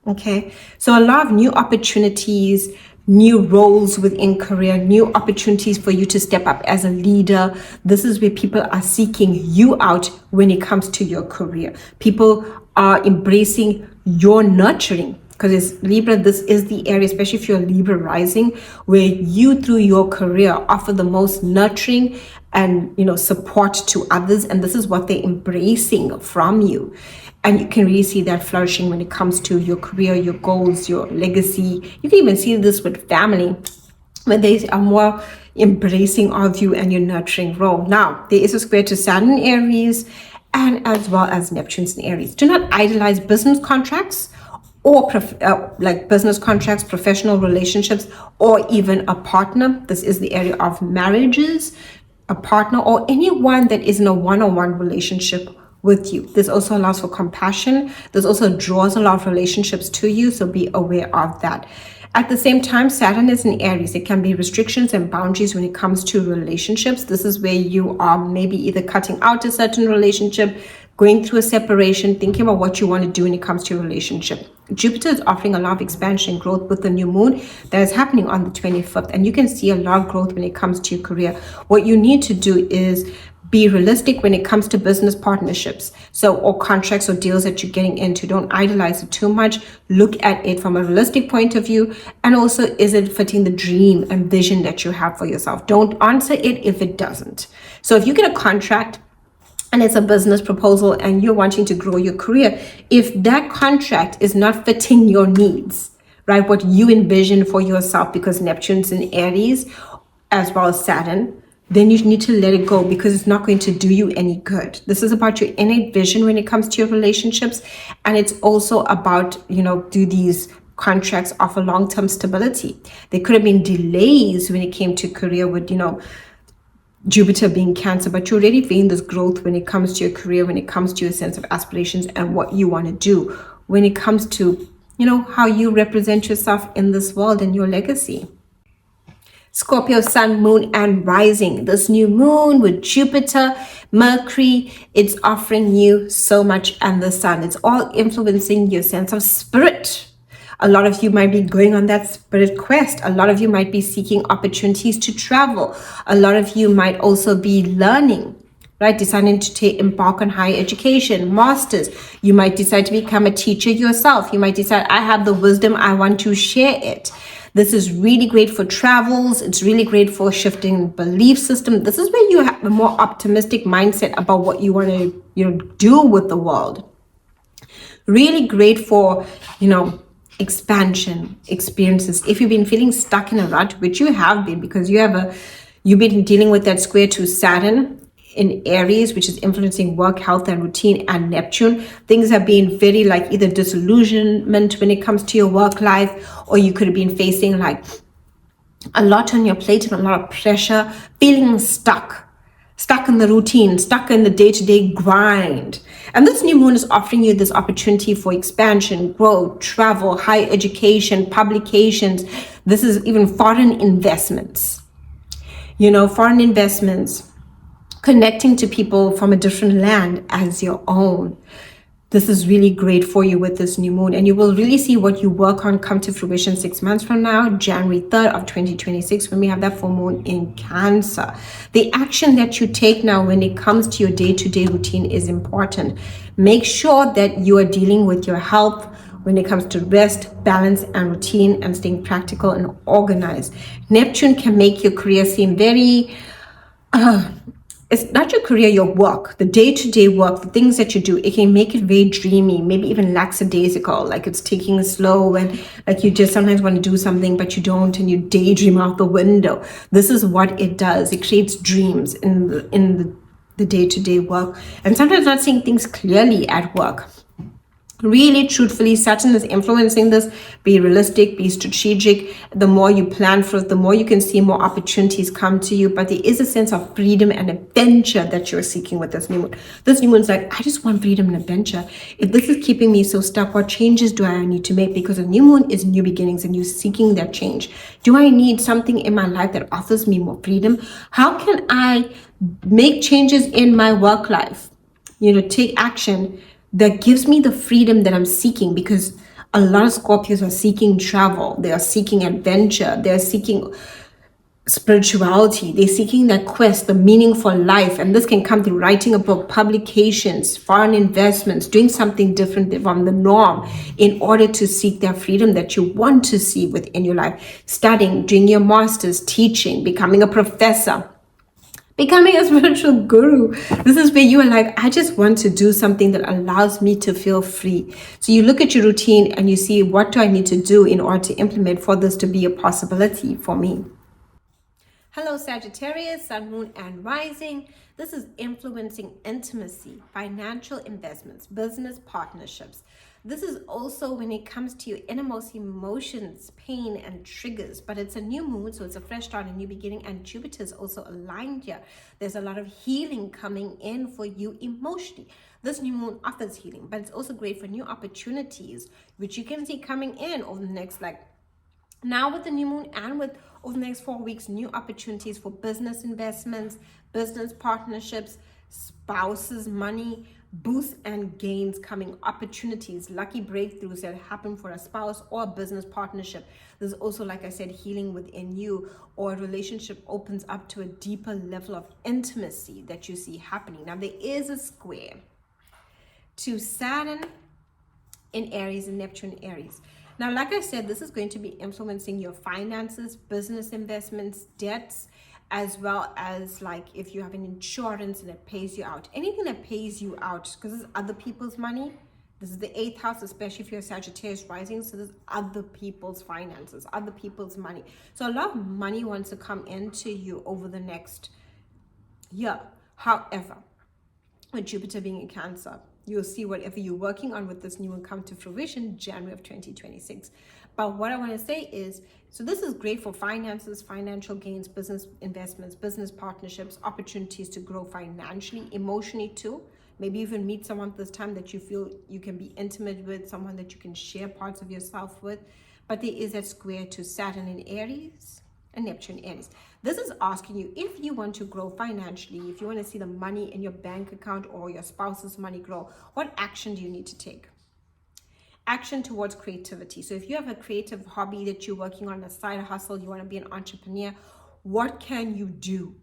Okay, so a lot of new opportunities, new roles within career, new opportunities for you to step up as a leader. This is where people are seeking you out when it comes to your career. People are embracing your nurturing, because it's Libra. This is the area, especially if you're Libra rising, where you through your career offer the most nurturing and support to others, and this is what they're embracing from you. And you can really see that flourishing when it comes to your career, your goals, your legacy. You can even see this with family, when they are more embracing of you and your nurturing role. Now, there is a square to Saturn in Aries, and as well as Neptune's in Aries. Do not idolize business contracts or business contracts, professional relationships, or even a partner. This is the area of marriages, a partner, or anyone that is in a one-on-one relationship with you. This also allows for compassion. This also draws a lot of relationships to you, so be aware of that. At the same time, Saturn is in Aries. It can be restrictions and boundaries when it comes to relationships. This is where you are maybe either cutting out a certain relationship, going through a separation, thinking about what you want to do when it comes to your relationship. Jupiter is offering a lot of expansion and growth with the new moon that is happening on the 25th. And you can see a lot of growth when it comes to your career. What you need to do is be realistic when it comes to business partnerships, or contracts or deals that you're getting into. Don't idolize it too much. Look at it from a realistic point of view, and also, is it fitting the dream and vision that you have for yourself? Don't answer it if it doesn't. So if you get a contract and it's a business proposal and you're wanting to grow your career, if that contract is not fitting your needs, right, what you envision for yourself, because Neptune's in Aries as well as Saturn, then you need to let it go, because it's not going to do you any good. This is about your innate vision when it comes to your relationships. And it's also about, do these contracts offer long-term stability? There could have been delays when it came to career with, Jupiter being Cancer, but you're already feeling this growth when it comes to your career, when it comes to your sense of aspirations and what you want to do, when it comes to, how you represent yourself in this world and your legacy. Scorpio, Sun, Moon, and Rising. This new moon with Jupiter, Mercury, it's offering you so much, and the Sun. It's all influencing your sense of spirit. A lot of you might be going on that spirit quest. A lot of you might be seeking opportunities to travel. A lot of you might also be learning, right? Deciding to embark on higher education, masters. You might decide to become a teacher yourself. You might decide, I have the wisdom, I want to share it. This is really great for travels. It's really great for shifting belief system. This is where you have a more optimistic mindset about what you want to, do with the world. Really great for, expansion experiences. If you've been feeling stuck in a rut, which you have been, because you've been dealing with that square to Saturn in Aries, which is influencing work, health, and routine, and Neptune. Things have been very like either disillusionment when it comes to your work life, or you could have been facing like a lot on your plate and a lot of pressure, feeling stuck in the routine, stuck in the day-to-day grind. And this new moon is offering you this opportunity for expansion, growth, travel, higher education, publications. This is even foreign investments. Foreign investments, connecting to people from a different land as your own. This is really great for you with this new moon, and you will really see what you work on come to fruition 6 months from now, January 3rd of 2026, when we have that full moon in Cancer. The action that you take now when it comes to your day-to-day routine is important. Make sure that you are dealing with your health when it comes to rest, balance, and routine, and staying practical and organized. Neptune can make your career seem very it's not your career, your work, the day-to-day work, the things that you do. It can make it very dreamy, maybe even lackadaisical, like it's taking it slow, and like you just sometimes want to do something but you don't, and you daydream out the window. This is what it does. It creates dreams in the day-to-day work, and sometimes not seeing things clearly at work. Really, truthfully, Saturn is influencing this. Be realistic, be strategic. The more you plan for it, the more you can see more opportunities come to you. But there is a sense of freedom and adventure that you're seeking with this new moon. This new moon's like, I just want freedom and adventure. If this is keeping me so stuck, what changes do I need to make? Because a new moon is new beginnings, and you're seeking that change. Do I need something in my life that offers me more freedom? How can I make changes in my work life? Take action that gives me the freedom that I'm seeking, because a lot of Scorpios are seeking travel, they are seeking adventure, they're seeking spirituality, they're seeking that quest, the meaningful life. And this can come through writing a book, publications, foreign investments, doing something different from the norm in order to seek that freedom that you want to see within your life. Studying, doing your master's, teaching, becoming a professor, becoming a spiritual guru. This is where you are like, I just want to do something that allows me to feel free. So you look at your routine and you see, what do I need to do in order to implement for this to be a possibility for me? Hello, Sagittarius, Sun, Moon, and Rising. This is influencing intimacy, financial investments, business partnerships. This is also when it comes to your innermost emotions, pain, and triggers. But it's a new moon, so it's a fresh start, a new beginning, and Jupiter is also aligned here. There's a lot of healing coming in for you emotionally. This new moon offers healing, but it's also great for new opportunities, which you can see coming in over the next, now with the new moon and with over the next 4 weeks, new opportunities for business investments, business partnerships, spouses, money, boosts and gains coming, opportunities, lucky breakthroughs that happen for a spouse or a business partnership. There's also, like I said, healing within you, or a relationship opens up to a deeper level of intimacy that you see happening. Now, there is a square to Saturn in Aries and Neptune in Aries. Now, like I said, this is going to be influencing your finances, business investments, debts, as well as like if you have an insurance and it pays you out. Anything that pays you out, because it's other people's money. This is the 8th house, especially if you're Sagittarius rising. So there's other people's finances, other people's money. So a lot of money wants to come into you over the next year. However, with Jupiter being in Cancer, you'll see whatever you're working on with this new one come to fruition January of 2026. But what I want to say is, so this is great for finances, financial gains, business investments, business partnerships, opportunities to grow financially, emotionally too. Maybe even meet someone this time that you feel you can be intimate with, someone that you can share parts of yourself with. But there is that square to Saturn in Aries and Neptune in Aries. This is asking you, if you want to grow financially, if you want to see the money in your bank account or your spouse's money grow, what action do you need to take? Action towards creativity. So if you have a creative hobby that you're working on, a side hustle, you want to be an entrepreneur, what can you do?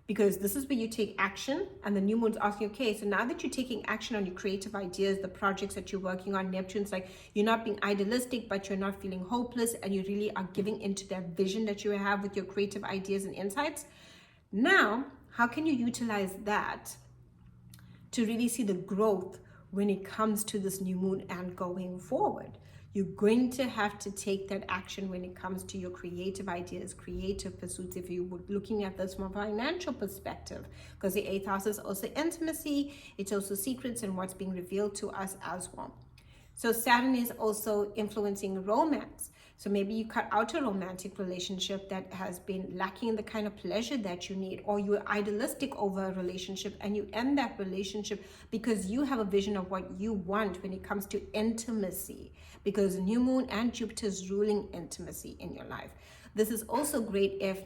Because this is where you take action, and the new moon's asking, okay, so now that you're taking action on your creative ideas, the projects that you're working on, Neptune's like, you're not being idealistic, but you're not feeling hopeless, and you really are giving into that vision that you have with your creative ideas and insights. Now, how can you utilize that to really see the growth when it comes to this new moon and going forward? You're going to have to take that action when it comes to your creative ideas, creative pursuits, if you were looking at this from a financial perspective, because the 8th house is also intimacy. It's also secrets and what's being revealed to us as well. So Saturn is also influencing romance. So maybe you cut out a romantic relationship that has been lacking the kind of pleasure that you need, or you're idealistic over a relationship and you end that relationship because you have a vision of what you want when it comes to intimacy, because New Moon and Jupiter is ruling intimacy in your life. This is also great if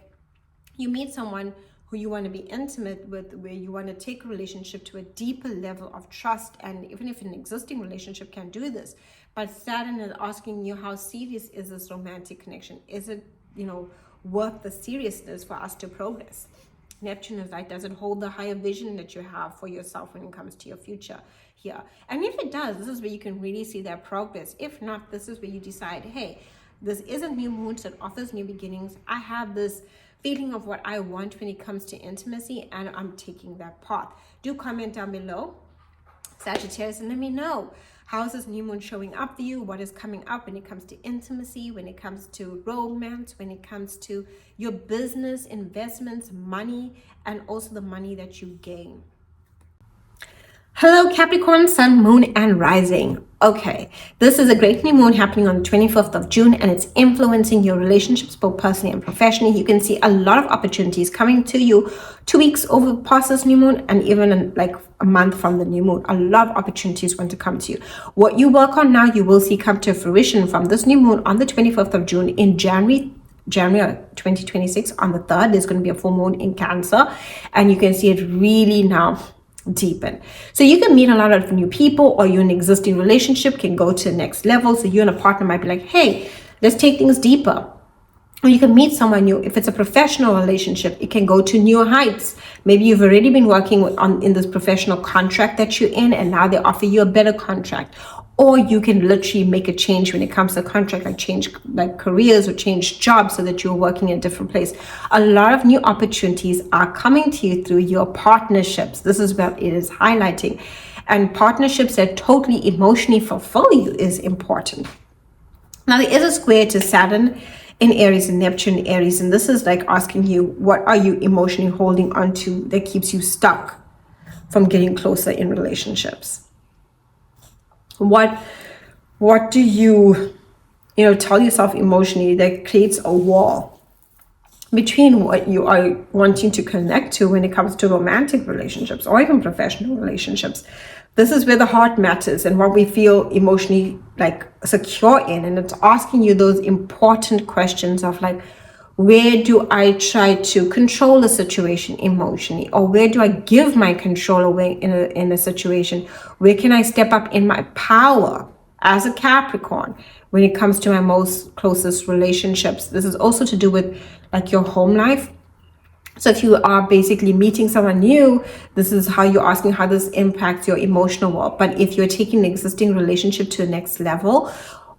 you meet someone who you want to be intimate with, where you want to take a relationship to a deeper level of trust. And even if an existing relationship can do this, but Saturn is asking you, how serious is this romantic connection? Is it, worth the seriousness for us to progress? Neptune is like, does it hold the higher vision that you have for yourself when it comes to your future here? And if it does, this is where you can really see that progress. If not, this is where you decide, hey, this is a new moon that offers new beginnings. I have this feeling of what I want when it comes to intimacy, and I'm taking that path. Do comment down below, Sagittarius, and let me know, how is this new moon showing up for you? What is coming up when it comes to intimacy, when it comes to romance, when it comes to your business, investments, money, and also the money that you gain? Hello Capricorn, Sun, Moon, and Rising. Okay, this is a great new moon happening on the 25th of June, and it's influencing your relationships both personally and professionally. You can see a lot of opportunities coming to you 2 weeks over past this new moon, and even in like a month from the new moon. A lot of opportunities want to come to you. What you work on now, you will see come to fruition from this new moon on the 25th of June. In January 2026, on the 3rd, there's going to be a full moon in Cancer, and you can see it really now deepen. So you can meet a lot of new people, or you're in an existing relationship can go to the next level. So you and a partner might be like, hey, let's take things deeper. Or you can meet someone new. If it's a professional relationship, it can go to new heights. Maybe you've already been working in this professional contract that you're in, and now they offer you a better contract. Or you can literally make a change when it comes to a contract, like change like careers or change jobs so that you're working in a different place. A lot of new opportunities are coming to you through your partnerships. This is what it is highlighting. And partnerships that totally emotionally fulfill you is important. Now there is a square to Saturn in Aries and Neptune in Aries. And this is like asking you, what are you emotionally holding on to that keeps you stuck from getting closer in relationships? What do you tell yourself emotionally that creates a wall between what you are wanting to connect to when it comes to romantic relationships or even professional relationships? This is where the heart matters and what we feel emotionally like secure in. And it's asking you those important questions of like, where do I try to control the situation emotionally? Or where do I give my control away in a situation? Where can I step up in my power as a Capricorn when it comes to my most closest relationships? This is also to do with like your home life. So if you are basically meeting someone new, this is how you're asking how this impacts your emotional world. But if you're taking an existing relationship to the next level,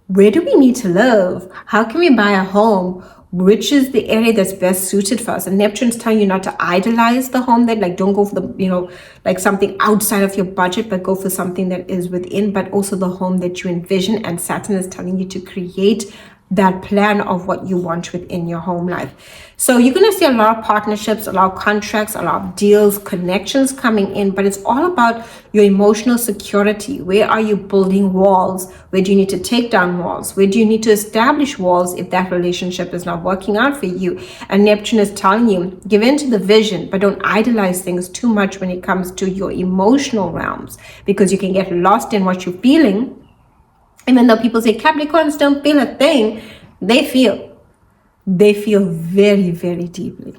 where do we need to live? How can we buy a home? Which is the area that's best suited for us? And Neptune's telling you not to idolize the home, that like don't go for the, like something outside of your budget, but go for something that is within, but also the home that you envision. And Saturn is telling you to create that plan of what you want within your home life. So you're going to see a lot of partnerships, a lot of contracts, a lot of deals, connections coming in, but it's all about your emotional security. Where are you building walls? Where do you need to take down walls? Where do you need to establish walls if that relationship is not working out for you? And Neptune is telling you, give in to the vision, but don't idolize things too much when it comes to your emotional realms, because you can get lost in what you're feeling. Even though people say Capricorns don't feel a thing, they feel very, very deeply.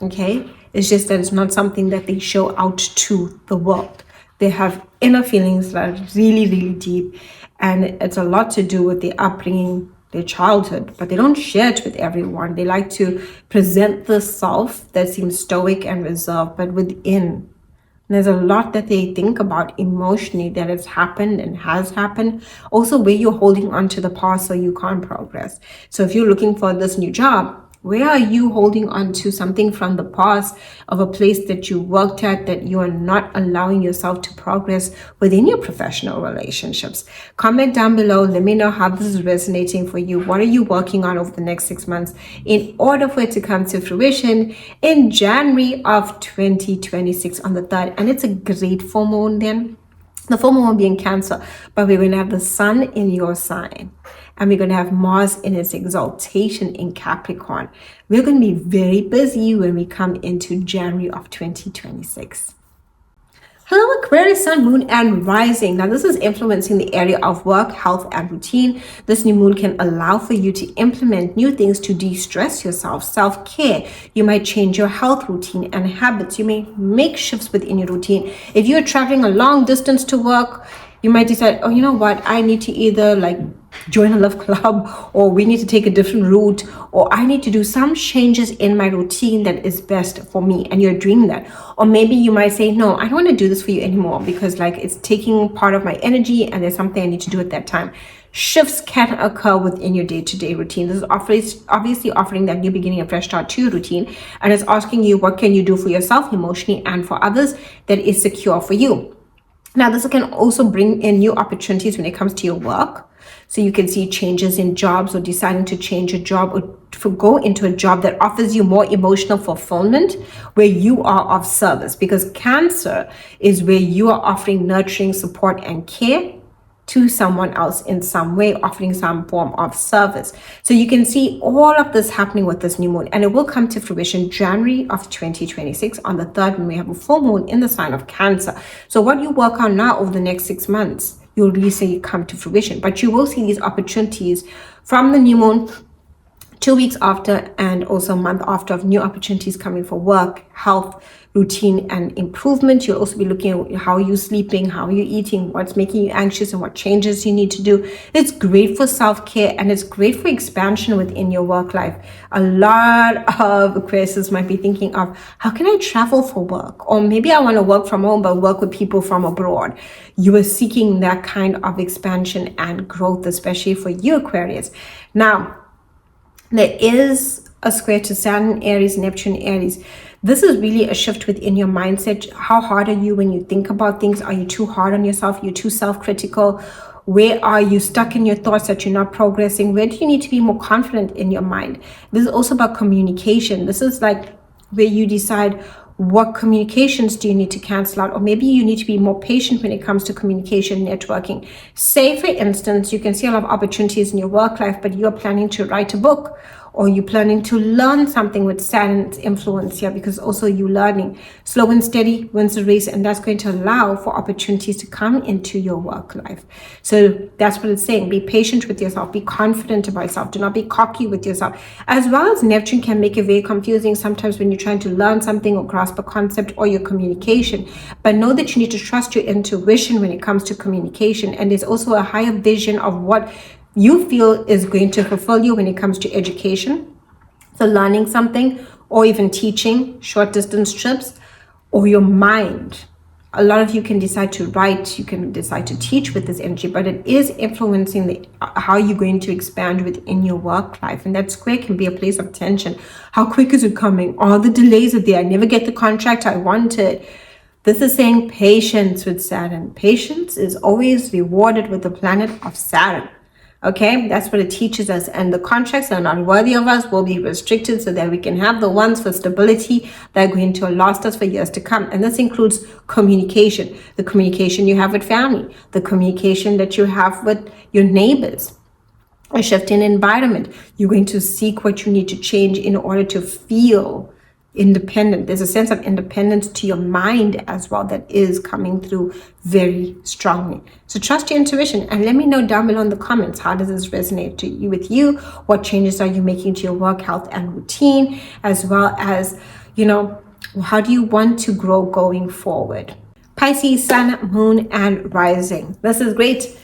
Okay? It's just that it's not something that they show out to the world. They have inner feelings that are really, really deep. And it's a lot to do with their upbringing, their childhood, but they don't share it with everyone. They like to present the self that seems stoic and reserved, but within, there's a lot that they think about emotionally that has happened and has happened. Also, where you're holding on to the past so you can't progress. So if you're looking for this new job, Where are you holding on to something from the past, of a place that you worked at, that you are not allowing yourself to progress within your professional relationships? Comment down below. Let me know how this is resonating for you. What are you working on over the next 6 months in order for it to come to fruition in January of 2026 on the 3rd? And it's a great full moon then. The full moon will be in Cancer, but we're going to have the sun in your sign. And we're going to have Mars in its exaltation in Capricorn. We're going to be very busy when we come into January of 2026. Hello Aquarius, Sun, Moon and Rising. Now this is influencing the area of work, health and routine. This new moon can allow for you to implement new things to de-stress yourself, self-care. You might change your health routine and habits. You may make shifts within your routine. If you're traveling a long distance to work, you might decide, oh, you know what, I need to either join a love club, or we need to take a different route, or I need to do some changes in my routine that is best for me, and you're doing that. Or maybe you might say, no, I don't want to do this for you anymore because it's taking part of my energy and there's something I need to do at that time. Shifts can occur within your day-to-day routine. This is obviously offering that new beginning, a fresh start to your routine, and it's asking you, what can you do for yourself emotionally and for others that is secure for you? Now, this can also bring in new opportunities when it comes to your work. So you can see changes in jobs, or deciding to change a job, or to go into a job that offers you more emotional fulfillment, where you are of service. Because Cancer is where you are offering nurturing support and care to someone else in some way, offering some form of service. So you can see all of this happening with this new moon, and it will come to fruition January of 2026 on the 3rd, when we have a full moon in the sign of Cancer. So what you work on now over the next 6 months, you'll really see it come to fruition. But you will see these opportunities from the new moon 2 weeks after, and also a month after, of new opportunities coming for work, health, routine and improvement. You'll also be looking at how you're sleeping, how you're eating, what's making you anxious, and what changes you need to do. It's great for self-care, and it's great for expansion within your work life. A lot of Aquarius might be thinking of, how can I travel for work? Or maybe I want to work from home but work with people from abroad. You are seeking that kind of expansion and growth, especially for you Aquarius. Now, there is a square to Saturn, Aries, Neptune, Aries. This is really a shift within your mindset. How hard are you when you think about things? Are you too hard on yourself? You're too self-critical? Where are you stuck in your thoughts that you're not progressing? Where do you need to be more confident in your mind? This is also about communication. This is where you decide, what communications do you need to cancel out? Or maybe you need to be more patient when it comes to communication, networking. Say, for instance, you can see a lot of opportunities in your work life, but you're planning to write a book, or you're planning to learn something with Saturn's influence here, because also you're learning. Slow and steady wins the race, and that's going to allow for opportunities to come into your work life. So that's what it's saying. Be patient with yourself. Be confident about yourself. Do not be cocky with yourself. As well as Neptune can make it very confusing sometimes when you're trying to learn something or grasp a concept, or your communication. But know that you need to trust your intuition when it comes to communication. And there's also a higher vision of what you feel is going to fulfill you when it comes to education, so learning something, or even teaching, short distance trips, or your mind. A lot of you can decide to write, you can decide to teach with this energy, but it is influencing how you're going to expand within your work life. And that square can be a place of tension. How quick is it coming? All the delays are there. I never get the contract I wanted. This is saying patience with Saturn. Patience is always rewarded with the planet of Saturn. Okay, that's what it teaches us. And the contracts that are not worthy of us will be restricted, so that we can have the ones for stability that are going to last us for years to come. And this includes communication, the communication you have with family, the communication that you have with your neighbors. A shift in environment. You're going to seek what you need to change in order to feel independent. There's a sense of independence to your mind as well that is coming through very strongly. So trust your intuition, and let me know down below in the comments, how does this resonate with you? What changes are you making to your work, health and routine, as well as, how do you want to grow going forward? Pisces, Sun, Moon and Rising. This is great.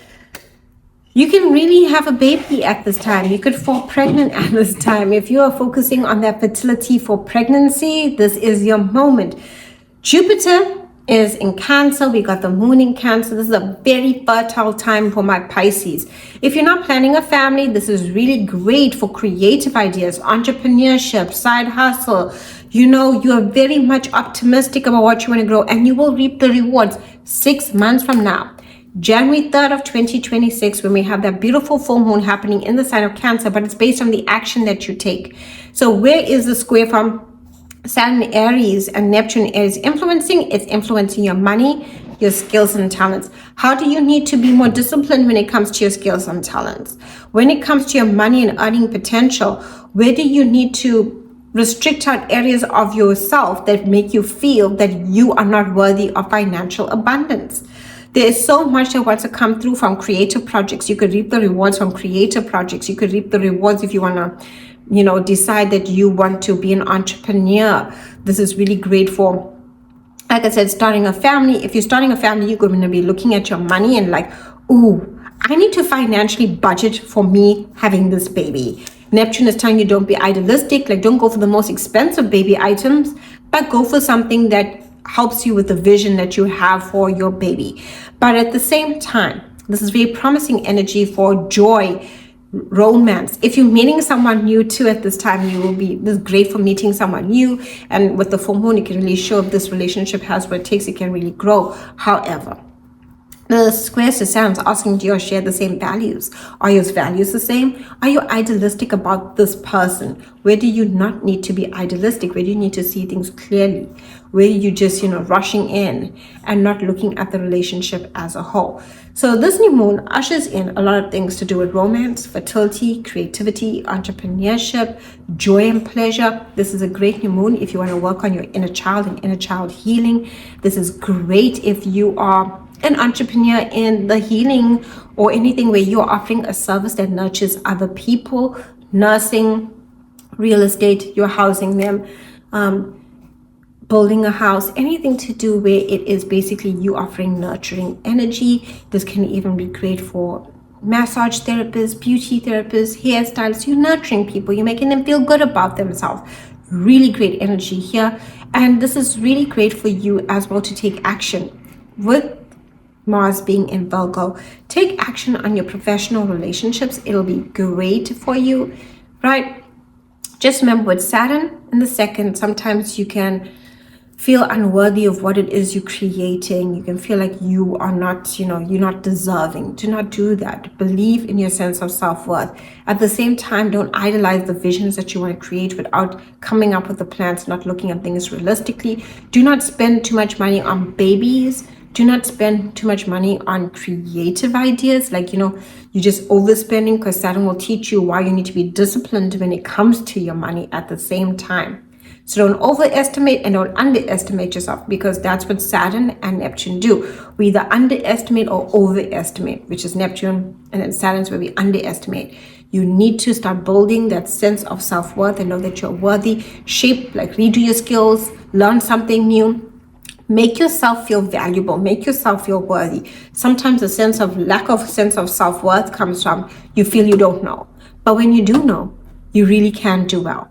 You can really have a baby at this time. You could fall pregnant at this time. If you are focusing on that fertility for pregnancy, this is your moment. Jupiter is in Cancer. We got the moon in Cancer. This is a very fertile time for my Pisces. If you're not planning a family, this is really great for creative ideas, entrepreneurship, side hustle. You know, you are very much optimistic about what you want to grow, and you will reap the rewards 6 months from now. January 3rd of 2026, when we have that beautiful full moon happening in the sign of Cancer, but it's based on the action that you take. So where is the square from Saturn Aries and Neptune Aries influencing? It's influencing your money, your skills and talents. How do you need to be more disciplined when it comes to your skills and talents? When it comes to your money and earning potential, where do you need to restrict out areas of yourself that make you feel that you are not worthy of financial abundance? There is so much that wants to come through from creative projects. You could reap the rewards from creative projects. You could reap the rewards if you want to, you know, decide that you want to be an entrepreneur. This is really great for, like I said, starting a family. If you're starting a family, you're going to be looking at your money and like, ooh, I need to financially budget for me having this baby. Neptune is telling you don't be idealistic, like don't go for the most expensive baby items, but go for something that helps you with the vision that you have for your baby. But at the same time, this is very promising energy for joy, romance. If you're meeting someone new too at this time, you will be this great for meeting someone new. And with the full moon, it can really show if this relationship has what it takes, it can really grow. However, the squares to Saturn is asking, do you share the same values? Are your values the same? Are you idealistic about this person? Where do you not need to be idealistic? Where do you need to see things clearly? Where you just, you know, rushing in and not looking at the relationship as a whole? So this new moon ushers in a lot of things to do with romance, fertility, creativity, entrepreneurship, joy and pleasure. This is a great new moon if you want to work on your inner child and inner child healing. This is great if you are an entrepreneur in the healing or anything where you're offering a service that nurtures other people, nursing, real estate, you're housing them, building a house, anything to do where it is basically you offering nurturing energy. This can even be great for massage therapists, beauty therapists, hairstylists. You're nurturing people, you're making them feel good about themselves. Really great energy here. And this is really great for you as well to take action with Mars being in Virgo. Take action on your professional relationships. It'll be great for you, right? Just remember with Saturn in the second, sometimes you can feel unworthy of what it is you're creating. You can feel like you are not, you know, you're not deserving. Do not do that. Believe in your sense of self-worth. At the same time, don't idolize the visions that you want to create without coming up with the plans, not looking at things realistically. Do not spend too much money on babies. Do not spend too much money on creative ideas. Like, you know, you're just overspending, because Saturn will teach you why you need to be disciplined when it comes to your money at the same time. So don't overestimate and don't underestimate yourself, because that's what Saturn and Neptune do. We either underestimate or overestimate, which is Neptune, and then Saturn's where we underestimate. You need to start building that sense of self-worth and know that you're worthy. Shape, like redo your skills, learn something new. Make yourself feel valuable. Make yourself feel worthy. Sometimes a sense of lack of sense of self-worth comes from you feel you don't know. But when you do know, you really can do well.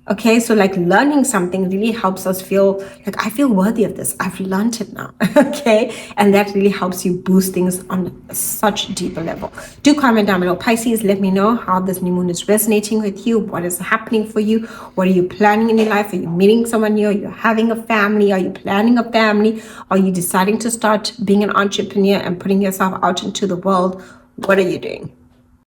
Okay, so like learning something really helps us feel like I feel worthy of this. I've learned it now. Okay, and that really helps you boost things on such a deeper level. Do comment down below, Pisces. Let me know how this new moon is resonating with you. What is happening for you? What are you planning in your life? Are you meeting someone new? Are you having a family? Are you planning a family? Are you deciding to start being an entrepreneur and putting yourself out into the world? What are you doing?